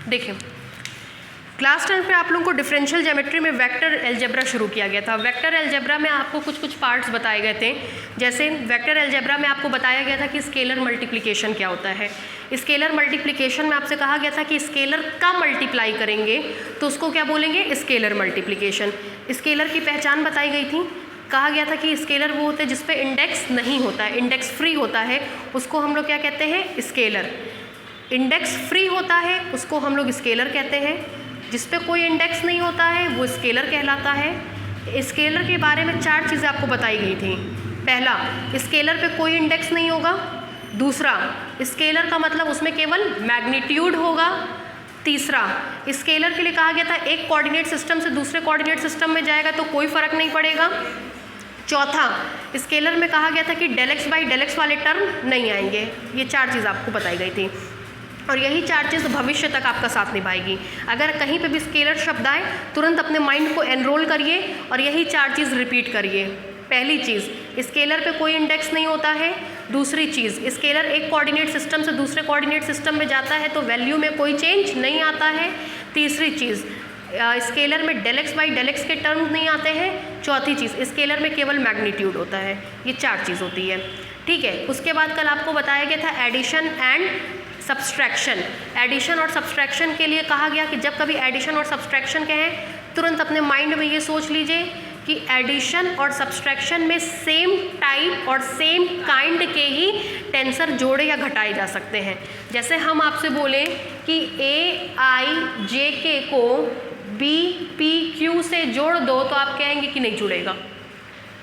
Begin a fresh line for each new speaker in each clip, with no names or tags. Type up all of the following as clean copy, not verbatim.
देखिए, क्लास 10 पे आप लोगों को डिफरेंशियल ज्योमेट्री में वेक्टर अलजेब्रा शुरू किया गया था। वेक्टर अलजेब्रा में आपको कुछ पार्ट्स बताए गए थे। जैसे वेक्टर अलजेब्रा में आपको बताया गया था कि स्केलर मल्टीप्लिकेशन क्या होता है। स्केलर मल्टीप्लिकेशन में आपसे कहा गया था कि स्केलर का मल्टीप्लाई करेंगे तो उसको क्या बोलेंगे, स्केलर मल्टीप्लिकेशन। स्केलर की पहचान बताई गई थी। कहा गया था कि स्केलर वो होते हैं जिस पे इंडेक्स नहीं होता है, इंडेक्स फ्री होता है, उसको हम लोग क्या कहते हैं, स्केलर। इंडेक्स फ्री होता है उसको हम लोग स्केलर कहते हैं। जिस पे कोई इंडेक्स नहीं होता है वो स्केलर कहलाता है। स्केलर के बारे में 4 चीज़ें आपको बताई गई थी। पहला, स्केलर पे कोई इंडेक्स नहीं होगा। दूसरा, स्केलर का मतलब उसमें केवल मैग्नीट्यूड होगा। तीसरा, स्केलर के लिए कहा गया था एक कोऑर्डिनेट सिस्टम से दूसरे कोऑर्डिनेट सिस्टम में जाएगा तो कोई फ़र्क नहीं पड़ेगा। चौथा, स्केलर में कहा गया था कि del X by del X वाले टर्म नहीं आएंगे। ये 4 चीज़ आपको बताई गई थी और यही 4 चीज़ भविष्य तक आपका साथ निभाएगी। अगर कहीं पे भी स्केलर शब्द आए तुरंत अपने माइंड को एनरोल करिए और यही 4 चीज़ रिपीट करिए। पहली चीज़, स्केलर पे कोई इंडेक्स नहीं होता है। दूसरी चीज़, स्केलर एक कोऑर्डिनेट सिस्टम से दूसरे कोऑर्डिनेट सिस्टम में जाता है तो वैल्यू में कोई चेंज नहीं आता है। तीसरी चीज़, स्केलर में del X by del X के टर्म्स नहीं आते हैं। चौथी चीज़, स्केलर में केवल मैग्नीट्यूड होता है। ये 4 चीज़ होती है, ठीक है। उसके बाद कल आपको बताया गया था एडिशन एंड सब्सट्रैक्शन। एडिशन और सब्सट्रैक्शन के लिए कहा गया कि जब कभी एडिशन और सब्सट्रैक्शन कहें तुरंत अपने माइंड में ये सोच लीजिए कि एडिशन और सब्सट्रैक्शन में सेम टाइप और सेम काइंड के ही टेंसर जोड़े या घटाए जा सकते हैं। जैसे हम आपसे बोलें कि AIJK को BPQ से जोड़ दो तो आप कहेंगे कि नहीं जुड़ेगा।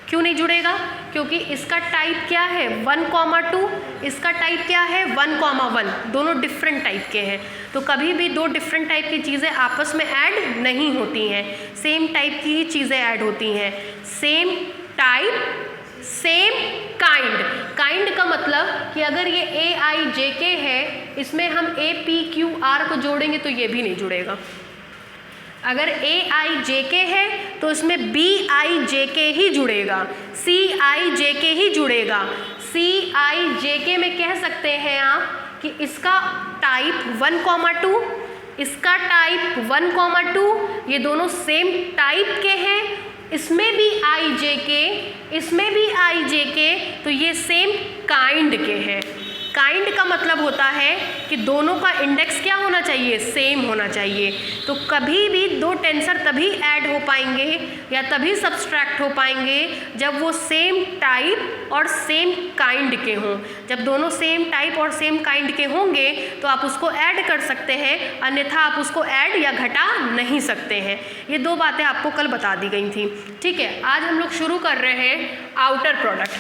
क्यों नहीं जुड़ेगा? क्योंकि इसका टाइप क्या है 1,2, इसका टाइप क्या है 1,1, दोनों डिफरेंट टाइप के हैं। तो कभी भी 2 डिफरेंट टाइप की चीज़ें आपस में ऐड नहीं होती हैं, सेम टाइप की ही चीज़ें ऐड होती हैं। Same type same kind. Kind का मतलब कि अगर ये AIJK है इसमें हम APQR को जोड़ेंगे तो ये भी नहीं जुड़ेगा। अगर AIJK है तो इसमें BIJK ही जुड़ेगा, CIJK ही जुड़ेगा। CIJK में कह सकते हैं आप कि इसका टाइप 1,2, इसका टाइप 1,2, ये दोनों सेम टाइप के हैं। इसमें भी IJK, इसमें भी IJK, तो ये सेम काइंड के हैं। काइंड का मतलब होता है कि दोनों का इंडेक्स क्या होना चाहिए, सेम होना चाहिए। तो कभी भी 2 टेंसर तभी ऐड हो पाएंगे या तभी सब्सट्रैक्ट हो पाएंगे जब वो सेम टाइप और सेम काइंड के हों। जब दोनों सेम टाइप और सेम काइंड के होंगे तो आप उसको ऐड कर सकते हैं, अन्यथा आप उसको ऐड या घटा नहीं सकते हैं। ये 2 बातें आपको कल बता दी गई थी, ठीक है। आज हम लोग शुरू कर रहे हैं आउटर प्रोडक्ट।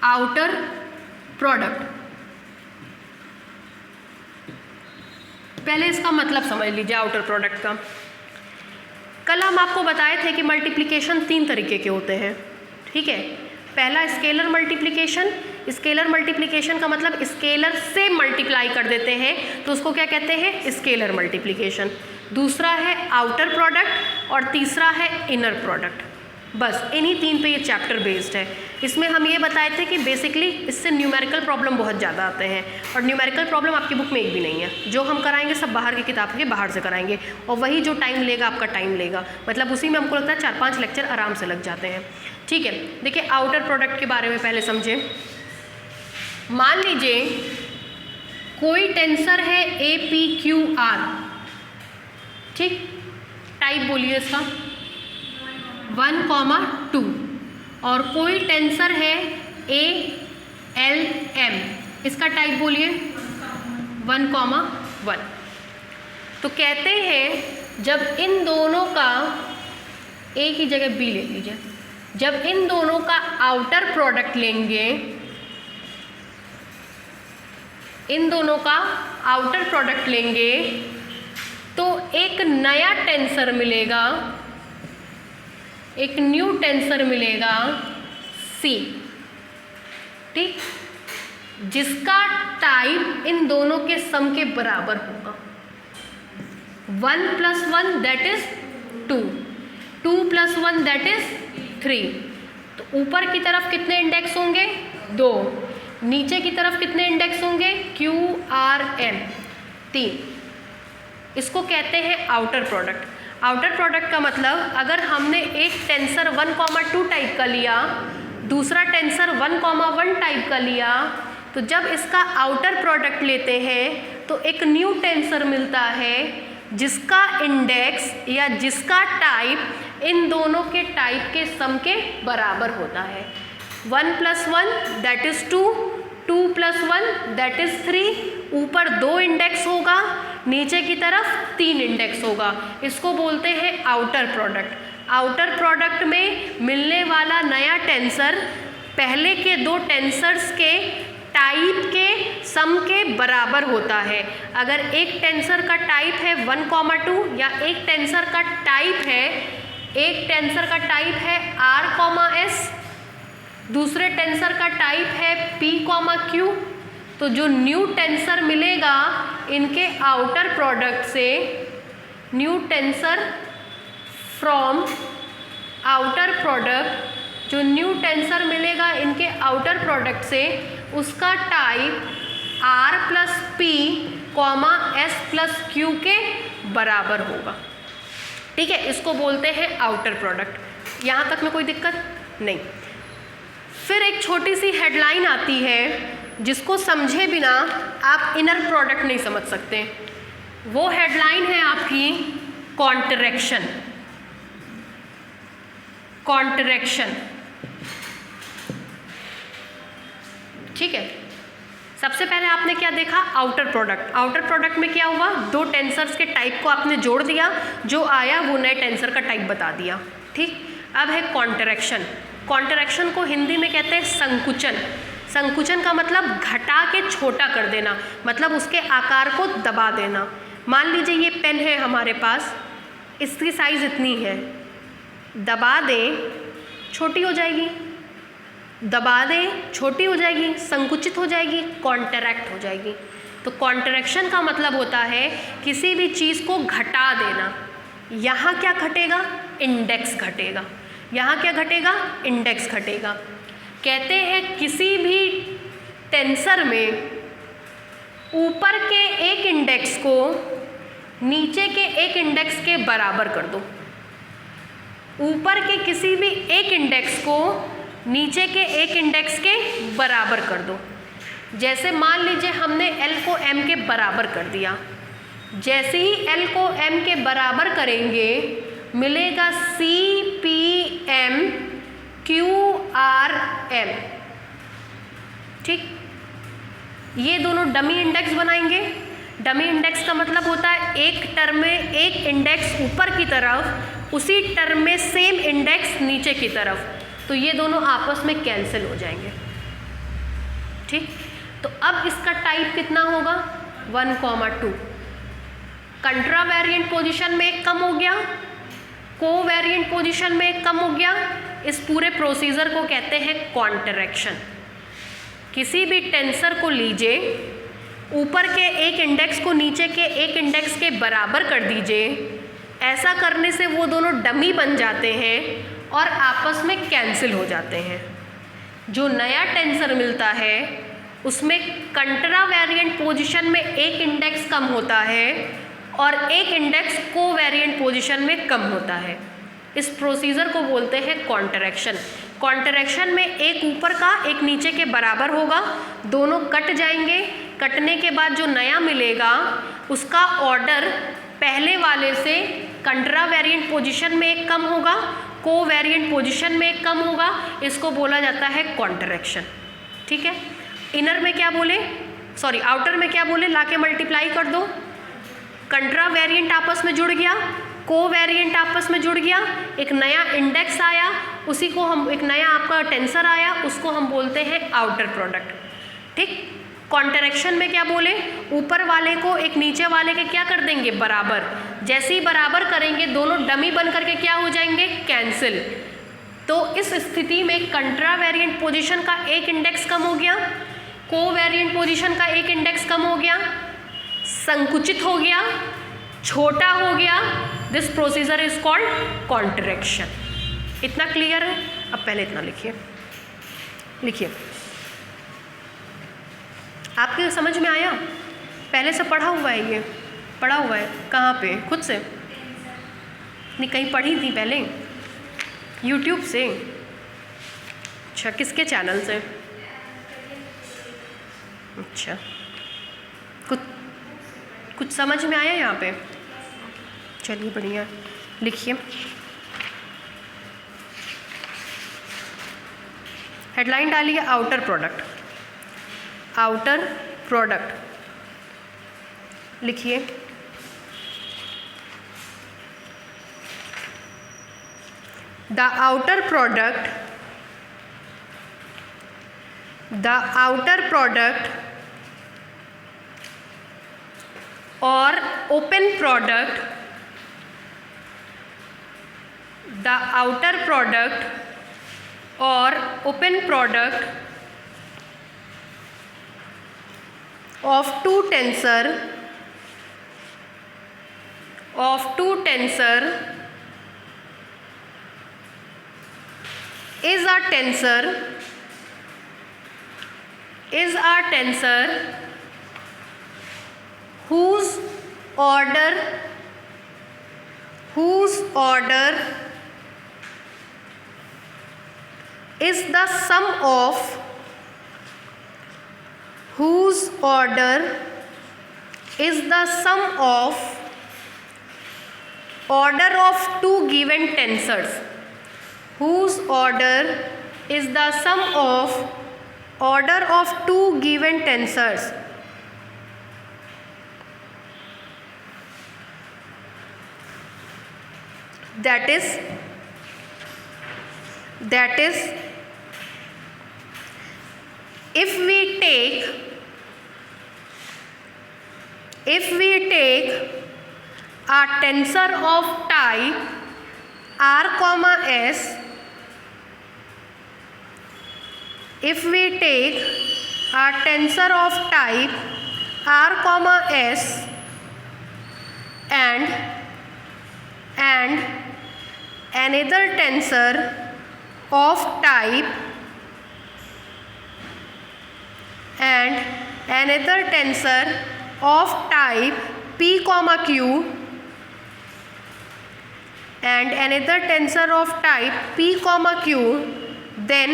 आउटर प्रोडक्ट, पहले इसका मतलब समझ लीजिए आउटर प्रोडक्ट का। कल हम आपको बताए थे कि मल्टीप्लिकेशन 3 तरीके के होते हैं, ठीक है। पहला स्केलर मल्टीप्लिकेशन। स्केलर मल्टीप्लिकेशन का मतलब स्केलर से मल्टीप्लाई कर देते हैं तो उसको क्या कहते हैं, स्केलर मल्टीप्लिकेशन। दूसरा है आउटर प्रोडक्ट और तीसरा है इनर प्रोडक्ट। बस इन्हीं 3 पे ये चैप्टर बेस्ड है। इसमें हम ये बताए थे कि बेसिकली इससे न्यूमेरिकल प्रॉब्लम बहुत ज़्यादा आते हैं और न्यूमेरिकल प्रॉब्लम आपकी बुक में एक भी नहीं है। जो हम कराएंगे सब बाहर की किताब के बाहर से कराएंगे और वही जो टाइम लेगा आपका टाइम लेगा, मतलब उसी में हमको लगता है 4-5 लेक्चर आराम से लग जाते हैं, ठीक है। देखिए आउटर प्रोडक्ट के बारे में पहले समझें। मान लीजिए कोई टेंसर है APQR, ठीक। टाइप बोलिए इसका 1,2 और कोई टेंसर है ALM, इसका टाइप बोलिए 1,1। तो कहते हैं जब इन दोनों का, A की जगह B ले लीजिए, जब इन दोनों का आउटर प्रोडक्ट लेंगे, इन दोनों का आउटर प्रोडक्ट लेंगे तो एक नया टेंसर मिलेगा, एक न्यू टेंसर मिलेगा C, ठीक, जिसका टाइप इन दोनों के सम के बराबर होगा। 1 + 1 दैट इज 2, 2 + 1 दैट इज 3। तो ऊपर की तरफ कितने इंडेक्स होंगे 2, नीचे की तरफ कितने इंडेक्स होंगे QRM। 3। इसको कहते हैं आउटर प्रोडक्ट। आउटर प्रोडक्ट का मतलब अगर हमने एक टेंसर 1,2 टाइप का लिया, दूसरा टेंसर 1,1 टाइप का लिया, तो जब इसका आउटर प्रोडक्ट लेते हैं तो एक न्यू टेंसर मिलता है जिसका इंडेक्स या जिसका टाइप इन दोनों के टाइप के सम के बराबर होता है। 1 + 1 दैट इज़ 2, 2 + 1 दैट इज़ 3। ऊपर 2 इंडेक्स होगा, नीचे की तरफ 3 इंडेक्स होगा। इसको बोलते हैं आउटर प्रोडक्ट। आउटर प्रोडक्ट में मिलने वाला नया टेंसर पहले के 2 टेंसर्स के टाइप के सम के बराबर होता है। अगर एक टेंसर का टाइप है 1,2 या एक टेंसर का टाइप है R, S, दूसरे टेंसर का टाइप है P, Q, तो जो न्यू टेंसर मिलेगा इनके आउटर प्रोडक्ट से, new tensor from outer product, जो न्यू टेंसर मिलेगा इनके आउटर प्रोडक्ट से, उसका type R + P, S + Q के बराबर होगा। ठीक है, इसको बोलते हैं आउटर प्रोडक्ट। यहाँ तक में कोई दिक्कत नहीं। फिर एक छोटी सी हेडलाइन आती है जिसको समझे बिना आप इनर प्रोडक्ट नहीं समझ सकते। वो हेडलाइन है आपकी कॉन्ट्रैक्शन। कॉन्ट्रैक्शन, ठीक है। सबसे पहले आपने क्या देखा, आउटर प्रोडक्ट। आउटर प्रोडक्ट में क्या हुआ, 2 टेंसर्स के टाइप को आपने जोड़ दिया, जो आया वो नए टेंसर का टाइप बता दिया। ठीक, अब है कॉन्ट्रैक्शन। कॉन्ट्रैक्शन को हिंदी में कहते हैं संकुचन। संकुचन का मतलब घटा के छोटा कर देना, मतलब उसके आकार को दबा देना। मान लीजिए ये पेन है हमारे पास, इसकी साइज़ इतनी है, दबा दें छोटी हो जाएगी, दबा दें छोटी हो जाएगी, संकुचित हो जाएगी, कॉन्ट्रैक्ट हो जाएगी। तो कॉन्ट्रैक्शन का मतलब होता है किसी भी चीज़ को घटा देना। यहाँ क्या घटेगा, इंडेक्स घटेगा। यहाँ क्या घटेगा, इंडेक्स घटेगा। कहते हैं किसी भी टेंसर में ऊपर के एक इंडेक्स को नीचे के एक इंडेक्स के बराबर कर दो। ऊपर के किसी भी एक इंडेक्स को नीचे के एक इंडेक्स के बराबर कर दो। जैसे मान लीजिए हमने L को M के बराबर कर दिया। जैसे ही L को M के बराबर करेंगे मिलेगा CPM QRM। ठीक, ये दोनों डमी इंडेक्स बनाएंगे। डमी इंडेक्स का मतलब होता है एक टर्म में एक इंडेक्स ऊपर की तरफ, उसी टर्म में सेम इंडेक्स नीचे की तरफ, तो ये दोनों आपस में कैंसिल हो जाएंगे। ठीक, तो अब इसका टाइप कितना होगा, 1,2। कंट्रावेरिएंट पोजीशन में एक कम हो गया, कोवेरिएंट पोजीशन में एक कम हो गया। इस पूरे प्रोसीजर को कहते हैं कॉन्ट्रैक्शन। किसी भी टेंसर को लीजिए, ऊपर के एक इंडेक्स को नीचे के एक इंडेक्स के बराबर कर दीजिए। ऐसा करने से वो दोनों डमी बन जाते हैं और आपस में कैंसिल हो जाते हैं। जो नया टेंसर मिलता है उसमें कंट्रावेरिएंट पोजीशन में एक इंडेक्स कम होता है और एक इंडेक्स कोवेरिएंट पोजीशन में कम होता है। इस प्रोसीजर को बोलते हैं कॉन्ट्रैक्शन। कॉन्ट्रैक्शन में एक ऊपर का एक नीचे के बराबर होगा, दोनों कट जाएंगे। कटने के बाद जो नया मिलेगा उसका ऑर्डर पहले वाले से कंट्रावेरिएंट पोजीशन में एक कम होगा, कोवेरिएंट पोजीशन में एक कम होगा। इसको बोला जाता है कॉन्ट्रैक्शन। ठीक है, इनर में क्या बोले, सॉरी आउटर में क्या बोले, लाके मल्टीप्लाई कर दो। कंट्रावेरिएंट आपस में जुड़ गया, कोवेरिएंट आपस में जुड़ गया, एक नया इंडेक्स आया, उसी को हम, एक नया आपका टेंसर आया, उसको हम बोलते हैं आउटर प्रोडक्ट। ठीक, कॉन्ट्रैक्शन में क्या बोले, ऊपर वाले को एक नीचे वाले के क्या कर देंगे, बराबर। जैसे ही बराबर करेंगे दोनों डमी बन करके क्या हो जाएंगे, कैंसिल। तो इस स्थिति में कंट्रावेरिएंट पोजीशन का एक इंडेक्स कम हो गया, कोवेरिएंट पोजीशन का एक इंडेक्स कम हो गया, संकुचित हो गया, छोटा हो गया। This procedure is called contraction. इतना क्लियर है? अब पहले इतना लिखिए, लिखिए। आपके समझ में आया? पहले से पढ़ा हुआ है, ये पढ़ा हुआ है कहाँ पे, खुद से नहीं कहीं पढ़ी थी पहले, यूट्यूब से? अच्छा, किसके चैनल से? अच्छा, कुछ समझ में आया यहाँ पे? चलिए बढ़िया, लिखिए। हेडलाइन डालिए आउटर प्रोडक्ट, आउटर प्रोडक्ट लिखिए। The outer product, the outer product और open product, the outer product और open product of two tensor is a tensor whose order is the sum of order of two given tensors, whose order is the sum of order of two given tensors. That is if we take a tensor of type R, S, if we take a tensor of type R, S and another tensor of type P, Q and another tensor of type P, Q, then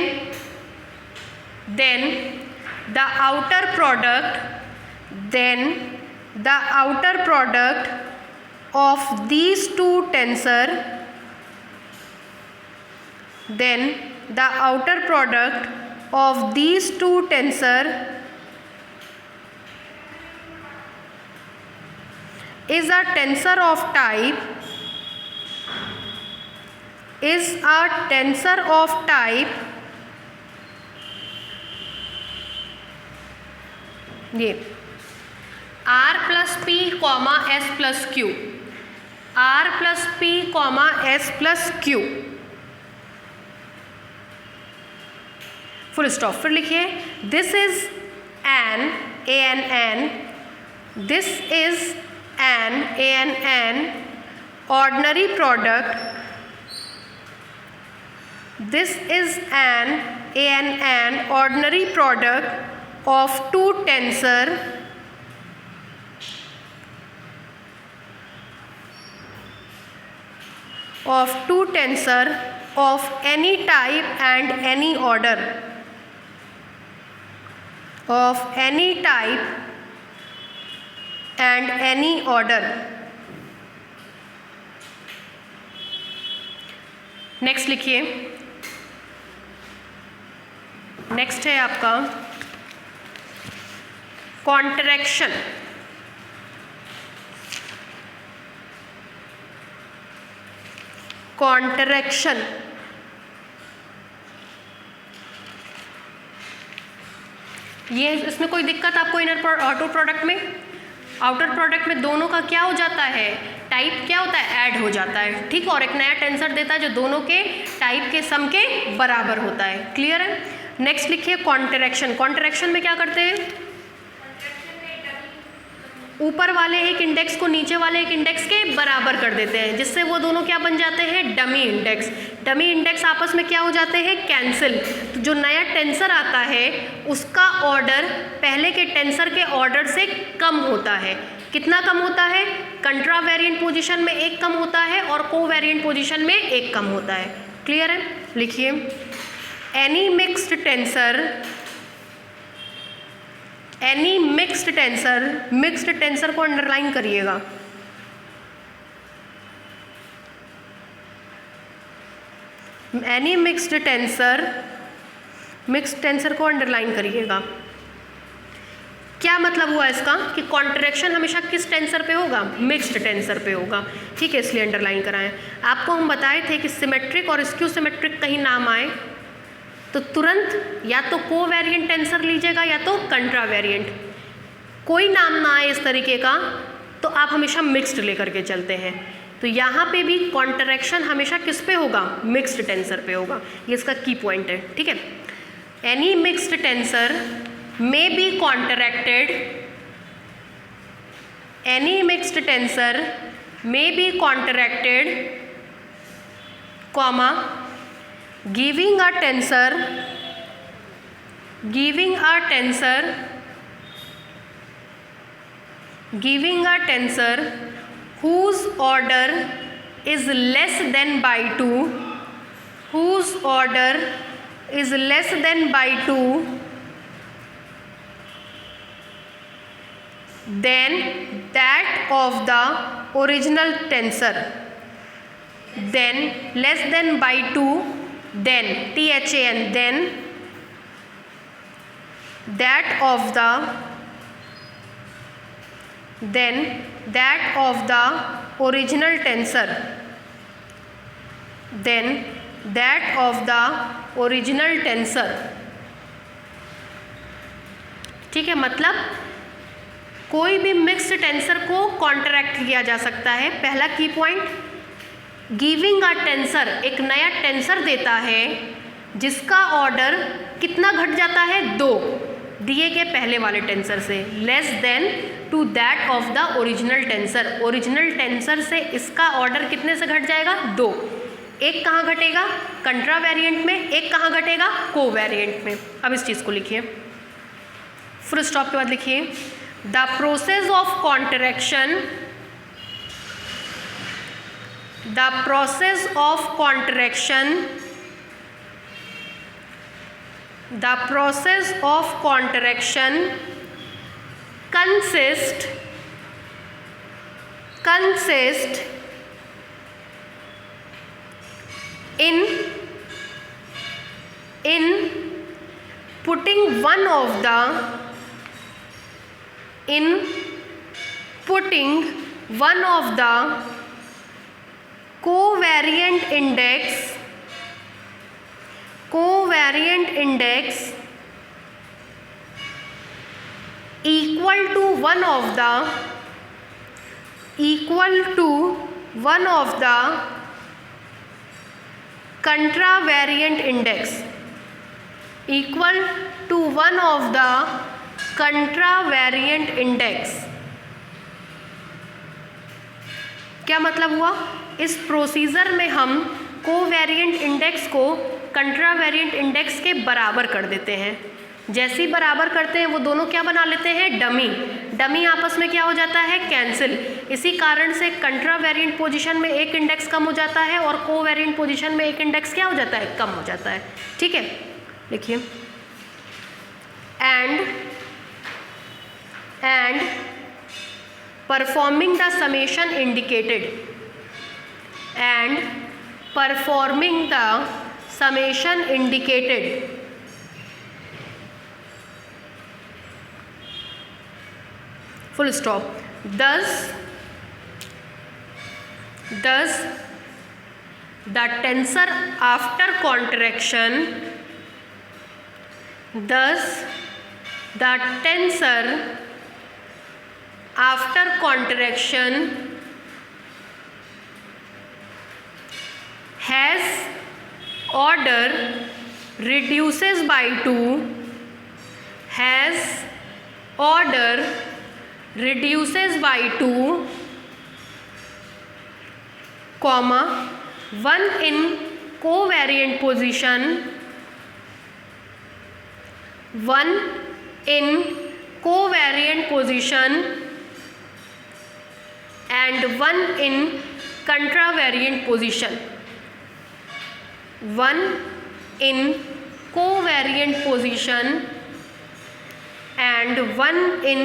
the outer product of these two tensor is a tensor of type ये R plus P, S plus Q, R plus P, S plus Q, full stop. फिर लिखिए this is an this is an ordinary product, this is an ordinary product of two tensor of any type and any order, next लिखिए। Next है आपका contraction. ये इसमें कोई दिक्कत आपको आउटर प्रोडक्ट में दोनों का क्या हो जाता है, टाइप क्या होता है, ऐड हो जाता है, ठीक। और एक नया टेंसर देता है जो दोनों के टाइप के सम के बराबर होता है। क्लियर है। नेक्स्ट लिखिए कॉन्ट्रैक्शन में क्या करते हैं, ऊपर वाले एक इंडेक्स को नीचे वाले एक इंडेक्स के बराबर कर देते हैं, जिससे वो दोनों क्या बन जाते हैं, डमी इंडेक्स। डमी इंडेक्स आपस में क्या हो जाते हैं, कैंसिल। तो जो नया टेंसर आता है उसका ऑर्डर पहले के टेंसर के ऑर्डर से कम होता है। कितना कम होता है, कंट्रावेरिएंट पोजीशन में एक कम होता है और कोवेरिएंट पोजीशन में एक कम होता है। क्लियर है? लिखिए, any mixed tensor, any mixed tensor, mixed tensor को अंडरलाइन करिएगा, any mixed tensor, mixed tensor को अंडरलाइन करिएगा। क्या मतलब हुआ इसका कि कॉन्ट्रैक्शन हमेशा किस टेंसर पे होगा, मिक्स्ड टेंसर पे होगा। ठीक है, इसलिए अंडरलाइन कराएं। आपको हम बताए थे कि सिमेट्रिक और स्क्यू सिमेट्रिक कहीं नाम आए तो तुरंत या तो कोवेरिएंट टेंसर लीजिएगा या तो कंट्रावेरिएंट। कोई नाम ना आए इस तरीके का तो आप हमेशा मिक्स्ड लेकर के चलते हैं। तो यहाँ पे भी कॉन्ट्रैक्शन हमेशा किस पे होगा, मिक्स्ड टेंसर पे होगा। ये इसका की पॉइंट है। ठीक है, any mixed tensor may be contracted, any mixed tensor may be contracted, comma, giving a tensor, giving a tensor, giving a tensor whose order is less than by 2, whose order is less than by 2, then that of the original tensor, then less than by 2, then THAN, then that of the, then that of the original tensor, then that of the original tensor। ठीक है, मतलब कोई भी mixed tensor को contract किया जा सकता है। पहला की पॉइंट, गिविंग अ टेंसर, एक नया टेंसर देता है जिसका ऑर्डर कितना घट जाता है, 2 दिए गए पहले वाले टेंसर से, less than two that of the original tensor. Original tensor से इसका ऑर्डर कितने से घट जाएगा, 2। एक कहाँ घटेगा, कंट्रावेरिएंट में, एक कहाँ घटेगा, कोवेरिएंट में। अब इस चीज़ को लिखिए, फुल स्टॉप के बाद लिखिए, the process of contraction, the process of contraction, the process of contraction consist in putting one of the, in putting one of the covariant index equal to one of the contravariant index, equal to one of the contravariant index. क्या मतलब हुआ, इस procedure में हम covariant index को कंट्रावेरिएंट index के बराबर कर देते हैं। जैसे ही बराबर करते हैं वो दोनों क्या बना लेते हैं, डमी। डमी आपस में क्या हो जाता है, कैंसिल। इसी कारण से कंट्रावेरिएंट पोजीशन में एक इंडेक्स कम हो जाता है और कोवेरिएंट पोजीशन में एक इंडेक्स क्या हो जाता है, कम हो जाता है। ठीक है, लिखिए, and performing the summation indicated, and performing the summation indicated, full stop, thus the tensor after contraction, thus the tensor after contraction has order reduces by 2, has order reduces by 2, comma 1 in covariant position, 1 in covariant position and 1 in contravariant position. 1 in covariant position and 1 in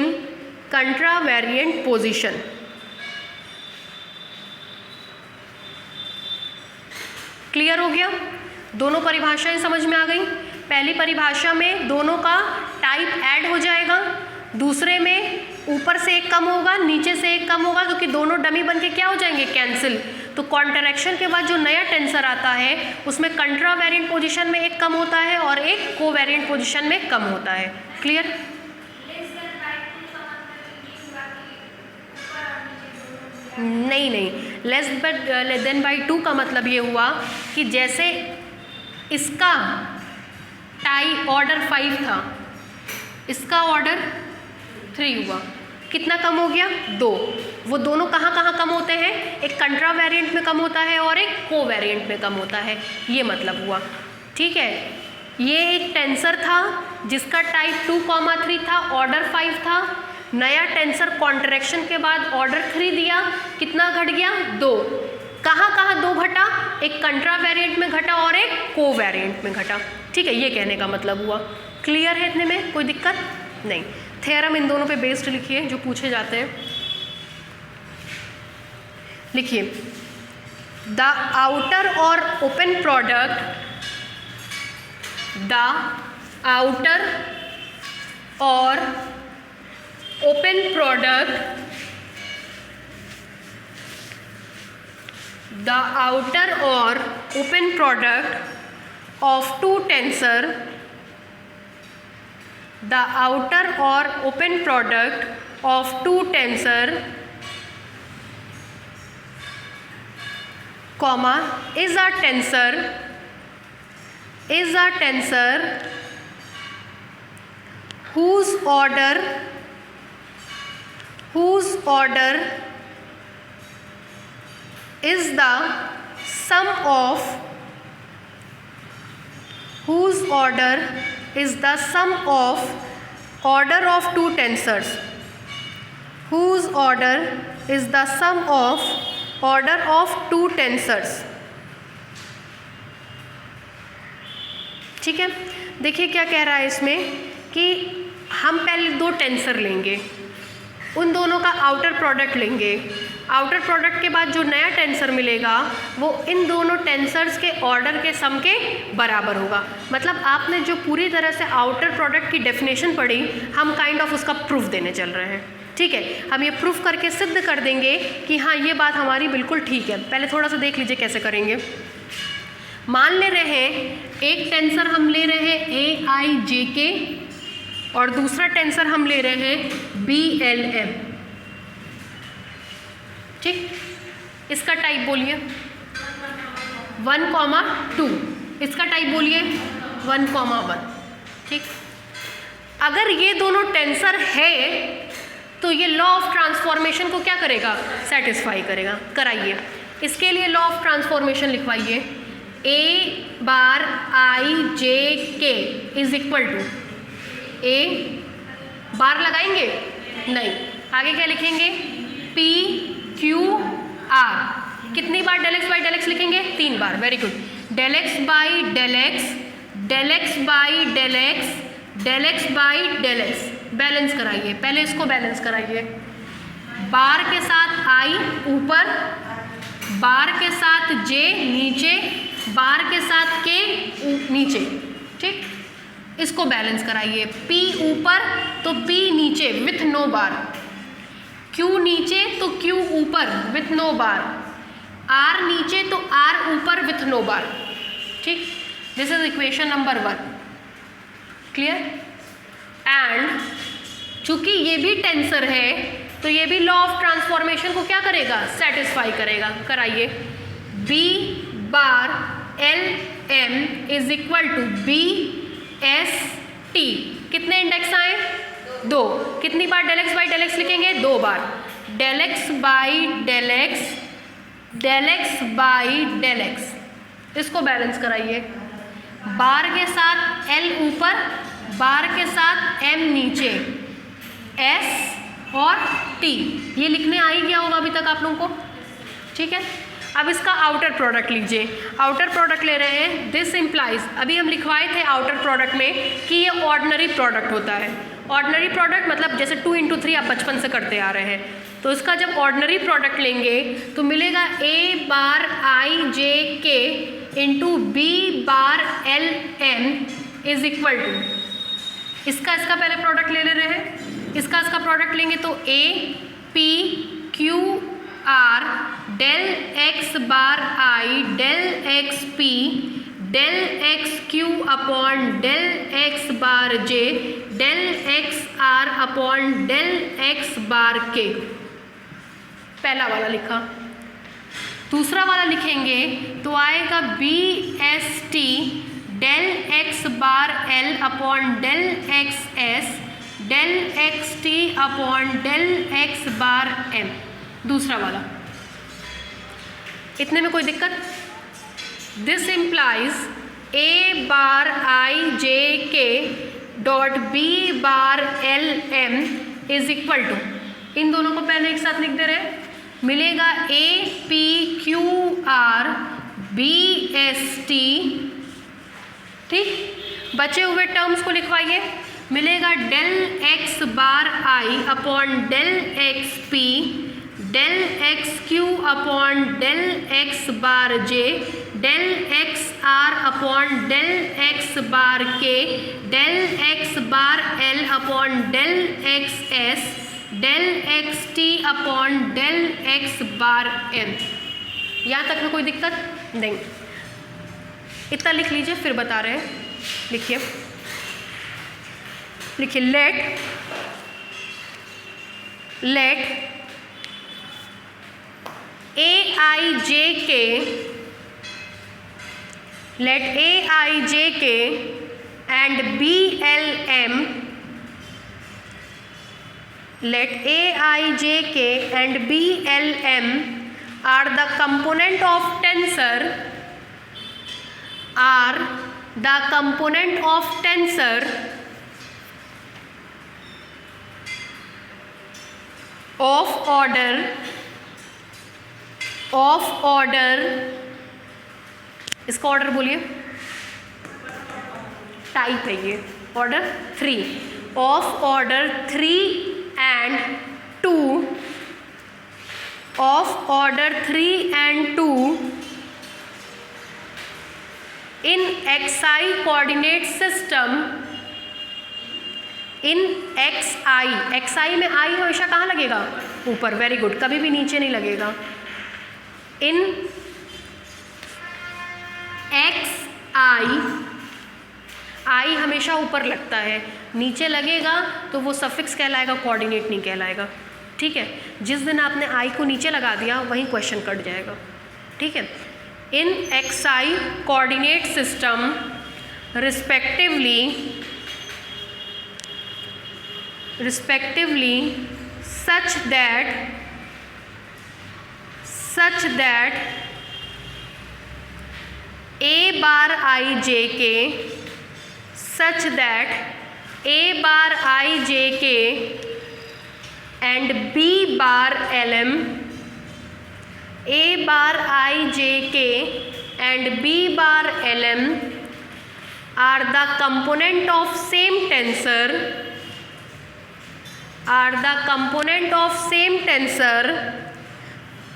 contravariant position. Clear हो गया? दोनों परिभाषाएं समझ में आ गई? पहली परिभाषा में दोनों का टाइप ऐड हो जाएगा, दूसरे में ऊपर से एक कम होगा, नीचे से एक कम होगा, क्योंकि दोनों डमी बन के क्या हो जाएंगे, कैंसिल। तो कॉन्ट्रैक्शन के बाद जो नया टेंसर आता है उसमें कंट्रावेरिएंट पोजीशन में एक कम होता है और एक कोवेरिएंट पोजीशन में कम होता है। क्लियर? नहीं, लेस देन बाई 2 का मतलब ये हुआ कि जैसे इसका टाई ऑर्डर 5 था, इसका ऑर्डर 3 हुआ, कितना कम हो गया, 2। वो दोनों कहाँ कहाँ कम होते हैं, एक कंट्रा वेरिएंट में कम होता है और एक को वेरिएंट में कम होता है, ये मतलब हुआ। ठीक है, ये एक टेंसर था जिसका टाइप 2,3 था, ऑर्डर 5 था। नया टेंसर कॉन्ट्रैक्शन के बाद ऑर्डर 3 दिया, कितना घट गया, 2। कहाँ कहाँ 2 घटा, एक कंट्रा वेरिएंट में घटा और एक को वेरिएंट में घटा। ठीक है, ये कहने का मतलब हुआ। क्लियर है? इतने में कोई दिक्कत नहीं। थ्योरम इन दोनों पे बेस्ड लिखिए जो पूछे जाते हैं। लिखिए, द आउटर और ओपन प्रोडक्ट, द आउटर और open product, the outer or open product of two tensor, the outer or open product of two tensor, comma, is a tensor whose order is the sum of order of two tensors, whose order is the sum of order of two tensors। ठीक है, देखिए क्या कह रहा है इसमें कि हम पहले 2 टेंसर लेंगे, उन दोनों का आउटर प्रोडक्ट लेंगे। आउटर प्रोडक्ट के बाद जो नया टेंसर मिलेगा वो इन दोनों टेंसर्स के ऑर्डर के सम के बराबर होगा। मतलब आपने जो पूरी तरह से आउटर प्रोडक्ट की डेफिनेशन पढ़ी, हम काइंड ऑफ उसका प्रूफ देने चल रहे हैं। ठीक है, हम ये प्रूफ करके सिद्ध कर देंगे कि हाँ ये बात हमारी बिल्कुल ठीक है। पहले थोड़ा सा देख लीजिए कैसे करेंगे। मान ले रहे हैं एक टेंसर हम ले रहे हैं AIJK और दूसरा टेंसर हम ले रहे हैं BLM। ठीक, इसका टाइप बोलिए 1,2, इसका टाइप बोलिए 1,1। ठीक, अगर ये दोनों टेंसर है तो ये लॉ ऑफ ट्रांसफॉर्मेशन को क्या करेगा, सेटिस्फाई करेगा। कराइए, इसके लिए लॉ ऑफ ट्रांसफॉर्मेशन लिखवाइए। A bar IJK is equal to, A bar लगाएंगे नहीं, आगे क्या लिखेंगे, PQR। कितनी बार del X by del X लिखेंगे, 3 बार। Very good. Del X by del X, del X by del X, del X by del X. Balance कराइए, पहले इसको बैलेंस कराइए। बार के साथ I ऊपर, बार के साथ J नीचे, बार के साथ K नीचे। ठीक, इसको बैलेंस कराइए। P ऊपर तो P नीचे विथ नो बार, Q नीचे तो Q ऊपर विथ नो बार, R नीचे तो R ऊपर विथ नो बार। ठीक, this is equation number 1। Clear? And चूंकि ये भी टेंसर है तो ये भी लॉ ऑफ ट्रांसफॉर्मेशन को क्या करेगा, सेटिस्फाई करेगा। कराइए। B bar LM is equal to BST। कितने इंडेक्स आए, 2। कितनी बार del X by del X लिखेंगे, 2 बार। Del X by del X, del X by del X. इसको बैलेंस कराइए, बार के साथ L ऊपर, बार के साथ M नीचे, S और T, ये लिखने आ ही गया होगा अभी तक आप लोगों को, ठीक है। अब इसका आउटर प्रोडक्ट लीजिए, आउटर प्रोडक्ट ले रहे हैं, दिस इम्प्लाइज, अभी हम लिखवाए थे आउटर प्रोडक्ट में कि ये ऑर्डिनरी प्रोडक्ट होता है। ऑर्डिनरी प्रोडक्ट मतलब जैसे 2 × 3 आप बचपन से करते आ रहे हैं, तो इसका जब ऑर्डिनरी प्रोडक्ट लेंगे तो मिलेगा A bar I J K into B bar L M is equal to, इसका पहले प्रोडक्ट ले रहे हैं, इसका प्रोडक्ट लेंगे तो A P Q R del X bar I del X P del X Q upon del X bar J del X R upon del X bar K, पहला वाला लिखा। दूसरा वाला लिखेंगे तो आएगा B S T del X bar L upon del X S del X T upon del X bar M, दूसरा वाला। इतने में कोई दिक्कत? This implies A bar I J K dot B bar L M is equal to, इन दोनों को पहले एक साथ लिख दे रहे, मिलेगा A P Q R B S T, ठीक। बचे हुए टर्म्स को लिखवाइए, मिलेगा del X bar I upon del X P del X Q upon del X bar J del X R upon del X bar K del X bar L upon del X S del X T upon del X bar M। यहाँ तक में कोई दिक्कत नहीं, इतना लिख लीजिए फिर बता रहे हैं। लिखिए late AIJK and BLM, let AIJK and BLM are the component of tensor of order, इसका ऑर्डर बोलिए, टाइप है ये, order 3, of order 3 and 2, of order 3 and 2 in XI coordinate system, in XI में I हमेशा कहाँ लगेगा? ऊपर, very good, कभी भी नीचे नहीं लगेगा। इन I हमेशा ऊपर लगता है, नीचे लगेगा तो वो सफिक्स कहलाएगा, कोऑर्डिनेट नहीं कहलाएगा, ठीक है। जिस दिन आपने I को नीचे लगा दिया वहीं क्वेश्चन कट जाएगा, ठीक है। इन XI coordinate system respectively such that A bar IJK such that A bar IJK and B bar LM, A bar IJK and B bar LM are the component of same tensor,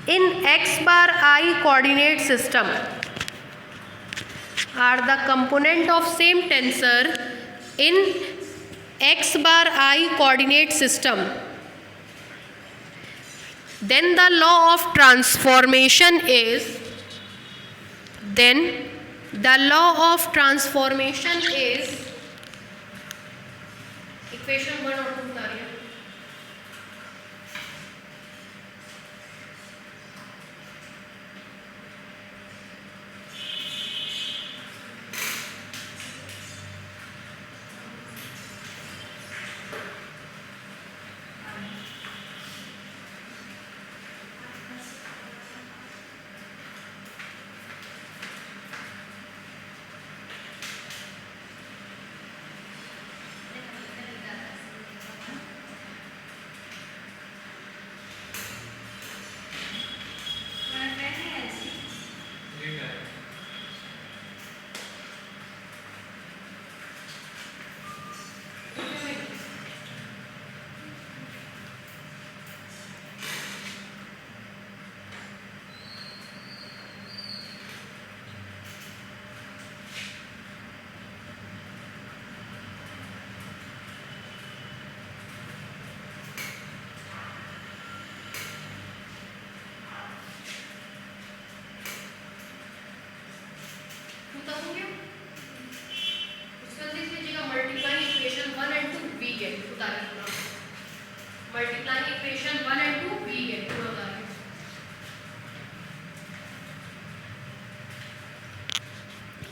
in X bar I coordinate system, are the component of same tensor in X bar I coordinate system, then the law of transformation is, equation 1 और 2 बता रही है।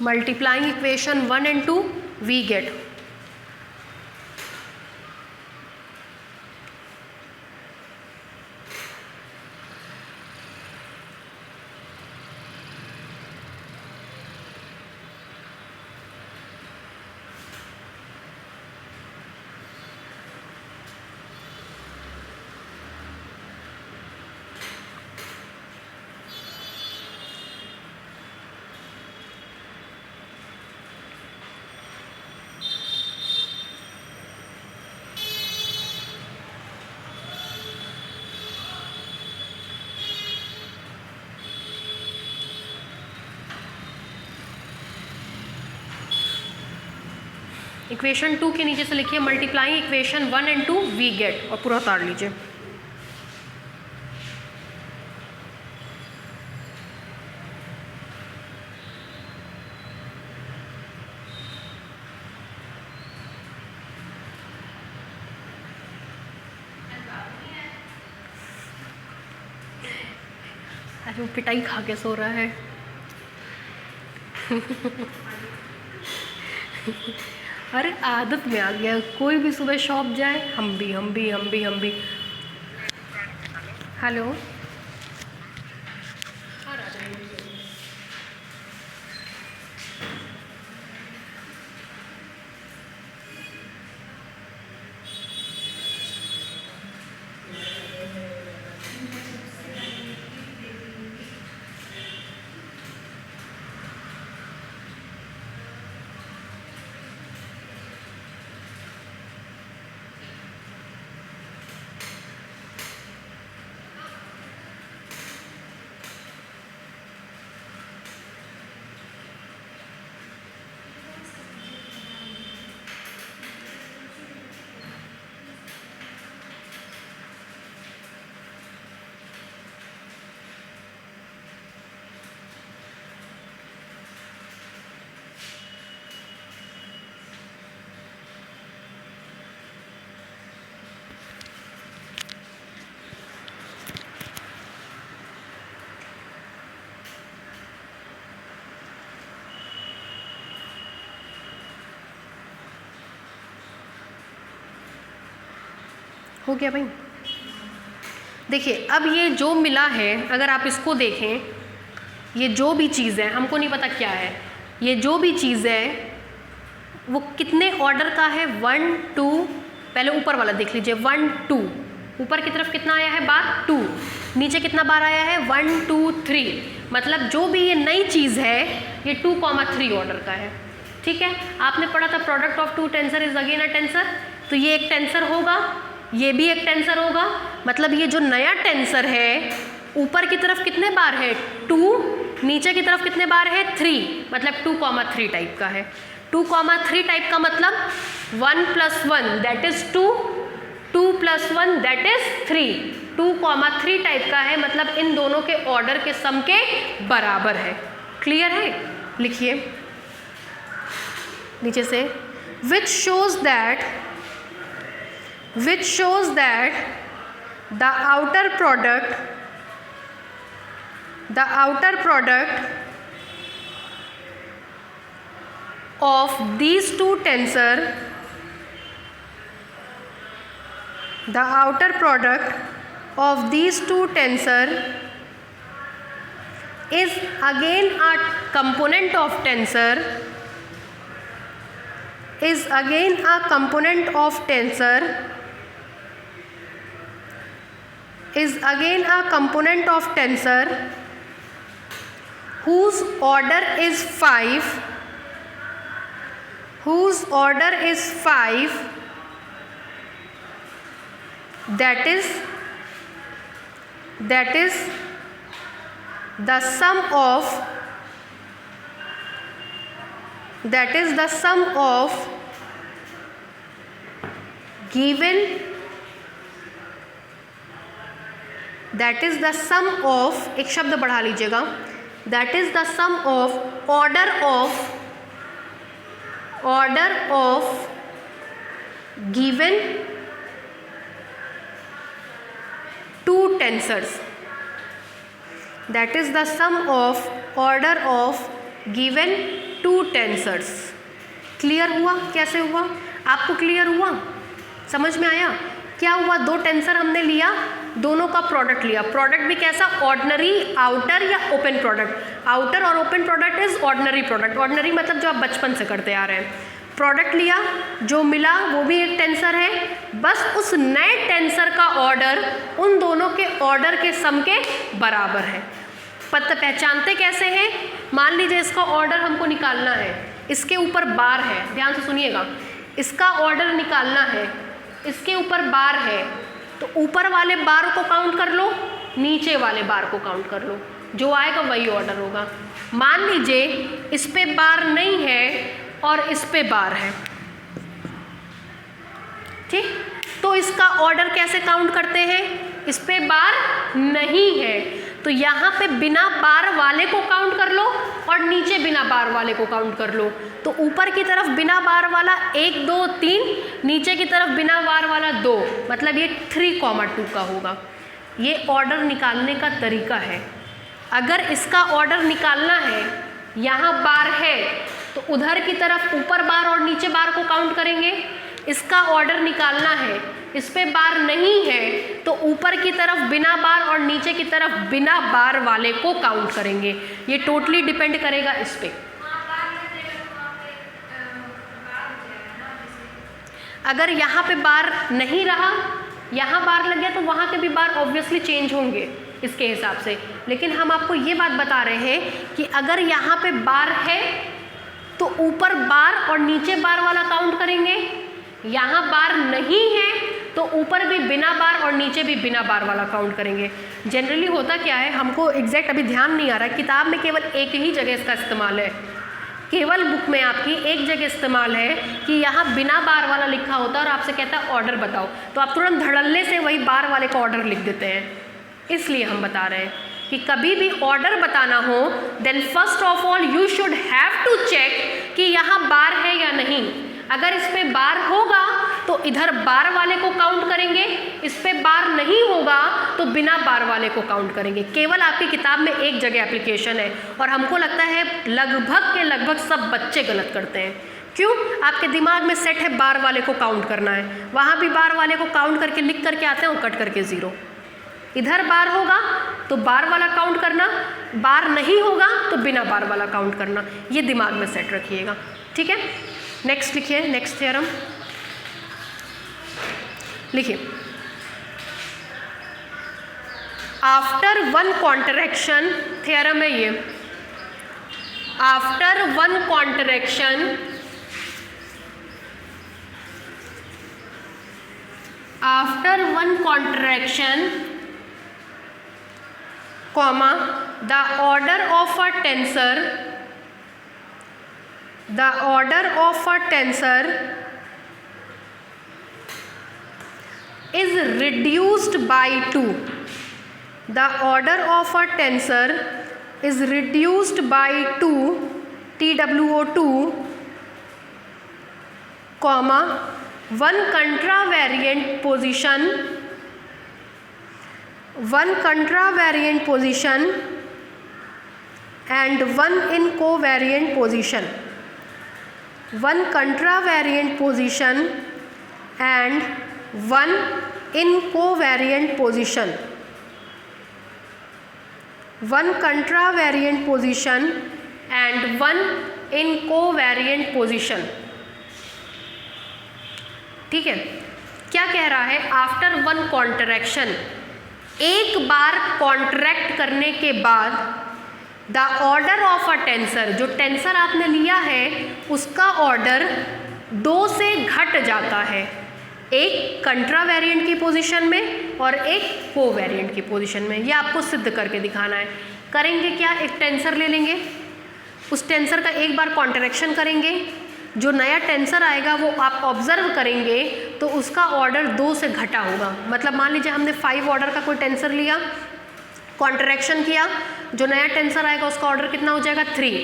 Multiplying equation 1 and 2 we get equation 2 के नीचे से लिखिए multiplying equation 1 and 2 we get और पूरा उतार लीजिए। अरे वो पिटाई खा के सो रहा है। अरे आदत में आ गया, कोई भी सुबह शॉप जाए हम भी। हेलो हो गया भाई। देखिए अब ये जो मिला है, अगर आप इसको देखें, ये जो भी चीज़ है हमको नहीं पता क्या है, ये जो भी चीज़ है वो कितने ऑर्डर का है, 1 2, पहले ऊपर वाला देख लीजिए 1 2, ऊपर की तरफ कितना आया है बार 2, नीचे कितना बार आया है 1 2 3, मतलब जो भी ये नई चीज़ है ये 2,3 ऑर्डर का है। ठीक है, आपने पढ़ा था product of two tensor is again a tensor, तो ये एक टेंसर होगा, ये भी एक टेंसर होगा, मतलब ये जो नया टेंसर है ऊपर की तरफ कितने बार है 2, नीचे की तरफ कितने बार है 3, मतलब 2,3 टाइप का है। 2,3 टाइप का मतलब 1 + 1 that is 2, 2 + 1 that is 3, 2,3 type का है, मतलब इन दोनों के ऑर्डर के सम के बराबर है। क्लियर है? लिखिए नीचे से which shows that the outer product of these two tensor is again a component of tensor whose order is 5, that is the sum of given, एक शब्द बढ़ा लीजिएगा, that is the sum of order of given two tensors, that is the sum of order of given 2 tensors. Clear हुआ? कैसे हुआ? आपको clear हुआ? समझ में आया? क्या हुआ? 2 टेंसर हमने लिया, दोनों का प्रोडक्ट लिया। प्रोडक्ट भी कैसा? ऑर्डिनरी, आउटर या ओपन प्रोडक्ट। आउटर और open product is ordinary product. Ordinary मतलब जो आप बचपन से करते आ रहे हैं। प्रोडक्ट लिया, जो मिला वो भी एक टेंसर है, बस उस नए टेंसर का ऑर्डर उन दोनों के ऑर्डर के सम के बराबर है। पहचानते कैसे हैं? मान लीजिए इसका ऑर्डर हमको निकालना है, इसके ऊपर बार है, ध्यान से सुनिएगा, इसका ऑर्डर निकालना है, इसके ऊपर बार है, तो ऊपर वाले बार को काउंट कर लो, नीचे वाले बार को काउंट कर लो, जो आएगा वही ऑर्डर होगा। मान लीजिए इस पे बार नहीं है और इस पे बार है, ठीक, तो इसका ऑर्डर कैसे काउंट करते हैं? इस पे बार नहीं है तो यहाँ पे बिना बार वाले को काउंट कर लो और नीचे बिना बार वाले को काउंट कर लो। तो ऊपर की तरफ बिना बार वाला 1 2 3, नीचे की तरफ बिना बार वाला 2, मतलब ये 3,2 का होगा। ये ऑर्डर निकालने का तरीका है। अगर इसका ऑर्डर निकालना है, यहाँ बार है तो उधर की तरफ ऊपर बार और नीचे बार को काउंट करेंगे। इसका ऑर्डर निकालना है, इस पे बार नहीं है तो ऊपर की तरफ बिना बार और नीचे की तरफ बिना बार वाले को काउंट करेंगे। ये टोटली डिपेंड करेगा इस पे। अगर यहाँ पे बार नहीं रहा, यहाँ बार लग गया तो वहाँ के भी बार ऑब्वियसली चेंज होंगे इसके हिसाब से। लेकिन हम आपको ये बात बता रहे हैं कि अगर यहाँ पे बार है तो ऊपर बार और नीचे बार वाला काउंट करेंगे, यहाँ बार नहीं है तो ऊपर भी बिना बार और नीचे भी बिना बार वाला काउंट करेंगे। जनरली होता क्या है, हमको एग्जैक्ट अभी ध्यान नहीं आ रहा है, किताब में केवल एक ही जगह इसका इस्तेमाल है, केवल बुक में आपकी एक जगह इस्तेमाल है कि यहाँ बिना बार वाला लिखा होता है और आपसे कहता है ऑर्डर बताओ, तो आप तुरंत धड़ल्ले से वही बार वाले का ऑर्डर लिख देते हैं। इसलिए हम बता रहे हैं कि कभी भी ऑर्डर बताना हो then first of all you should have to check कि यहाँ बार है या नहीं। अगर इस पे बार होगा तो इधर बार वाले को काउंट करेंगे, इस पे बार नहीं होगा तो बिना बार वाले को काउंट करेंगे। केवल आपकी किताब में एक जगह एप्लीकेशन है और हमको लगता है लगभग सब बच्चे गलत करते हैं। क्यों? आपके दिमाग में सेट है बार वाले को काउंट करना है, वहाँ भी बार वाले को काउंट करके लिख करके आते हैं और कट करके 0। इधर बार होगा तो बार वाला काउंट करना, बार नहीं होगा तो बिना बार वाला काउंट करना। ये दिमाग में सेट रखिएगा, ठीक है। नेक्स्ट लिखिए, नेक्स्ट थ्योरम लिखिए। आफ्टर वन कॉन्ट्रैक्शन, थ्योरम है ये, after one contraction, after one contraction comma the order of a tensor, the order of a tensor is reduced by 2, the order of a tensor is reduced by 2 TWO2 comma one contravariant position, one contravariant position and one in covariant position, one contravariant position and one in covariant position, one contravariant position and one in covariant position। ठीक है, क्या कह रहा है? After one contraction, एक बार contract करने के बाद the order of a tensor, जो टेंसर आपने लिया है उसका ऑर्डर 2 से घट जाता है, एक कंट्रावेरिएंट की पोजीशन में और एक कोवेरिएंट की पोजीशन में। ये आपको सिद्ध करके दिखाना है। करेंगे क्या? एक टेंसर ले लेंगे, उस टेंसर का एक बार कॉन्ट्रैक्शन करेंगे, जो नया टेंसर आएगा वो आप ऑब्जर्व करेंगे तो उसका ऑर्डर 2 से घटा होगा। मतलब मान लीजिए हमने 5 ऑर्डर का कोई टेंसर लिया, कॉन्ट्रैक्शन किया, जो नया टेंसर आएगा उसका ऑर्डर कितना हो जाएगा? 3।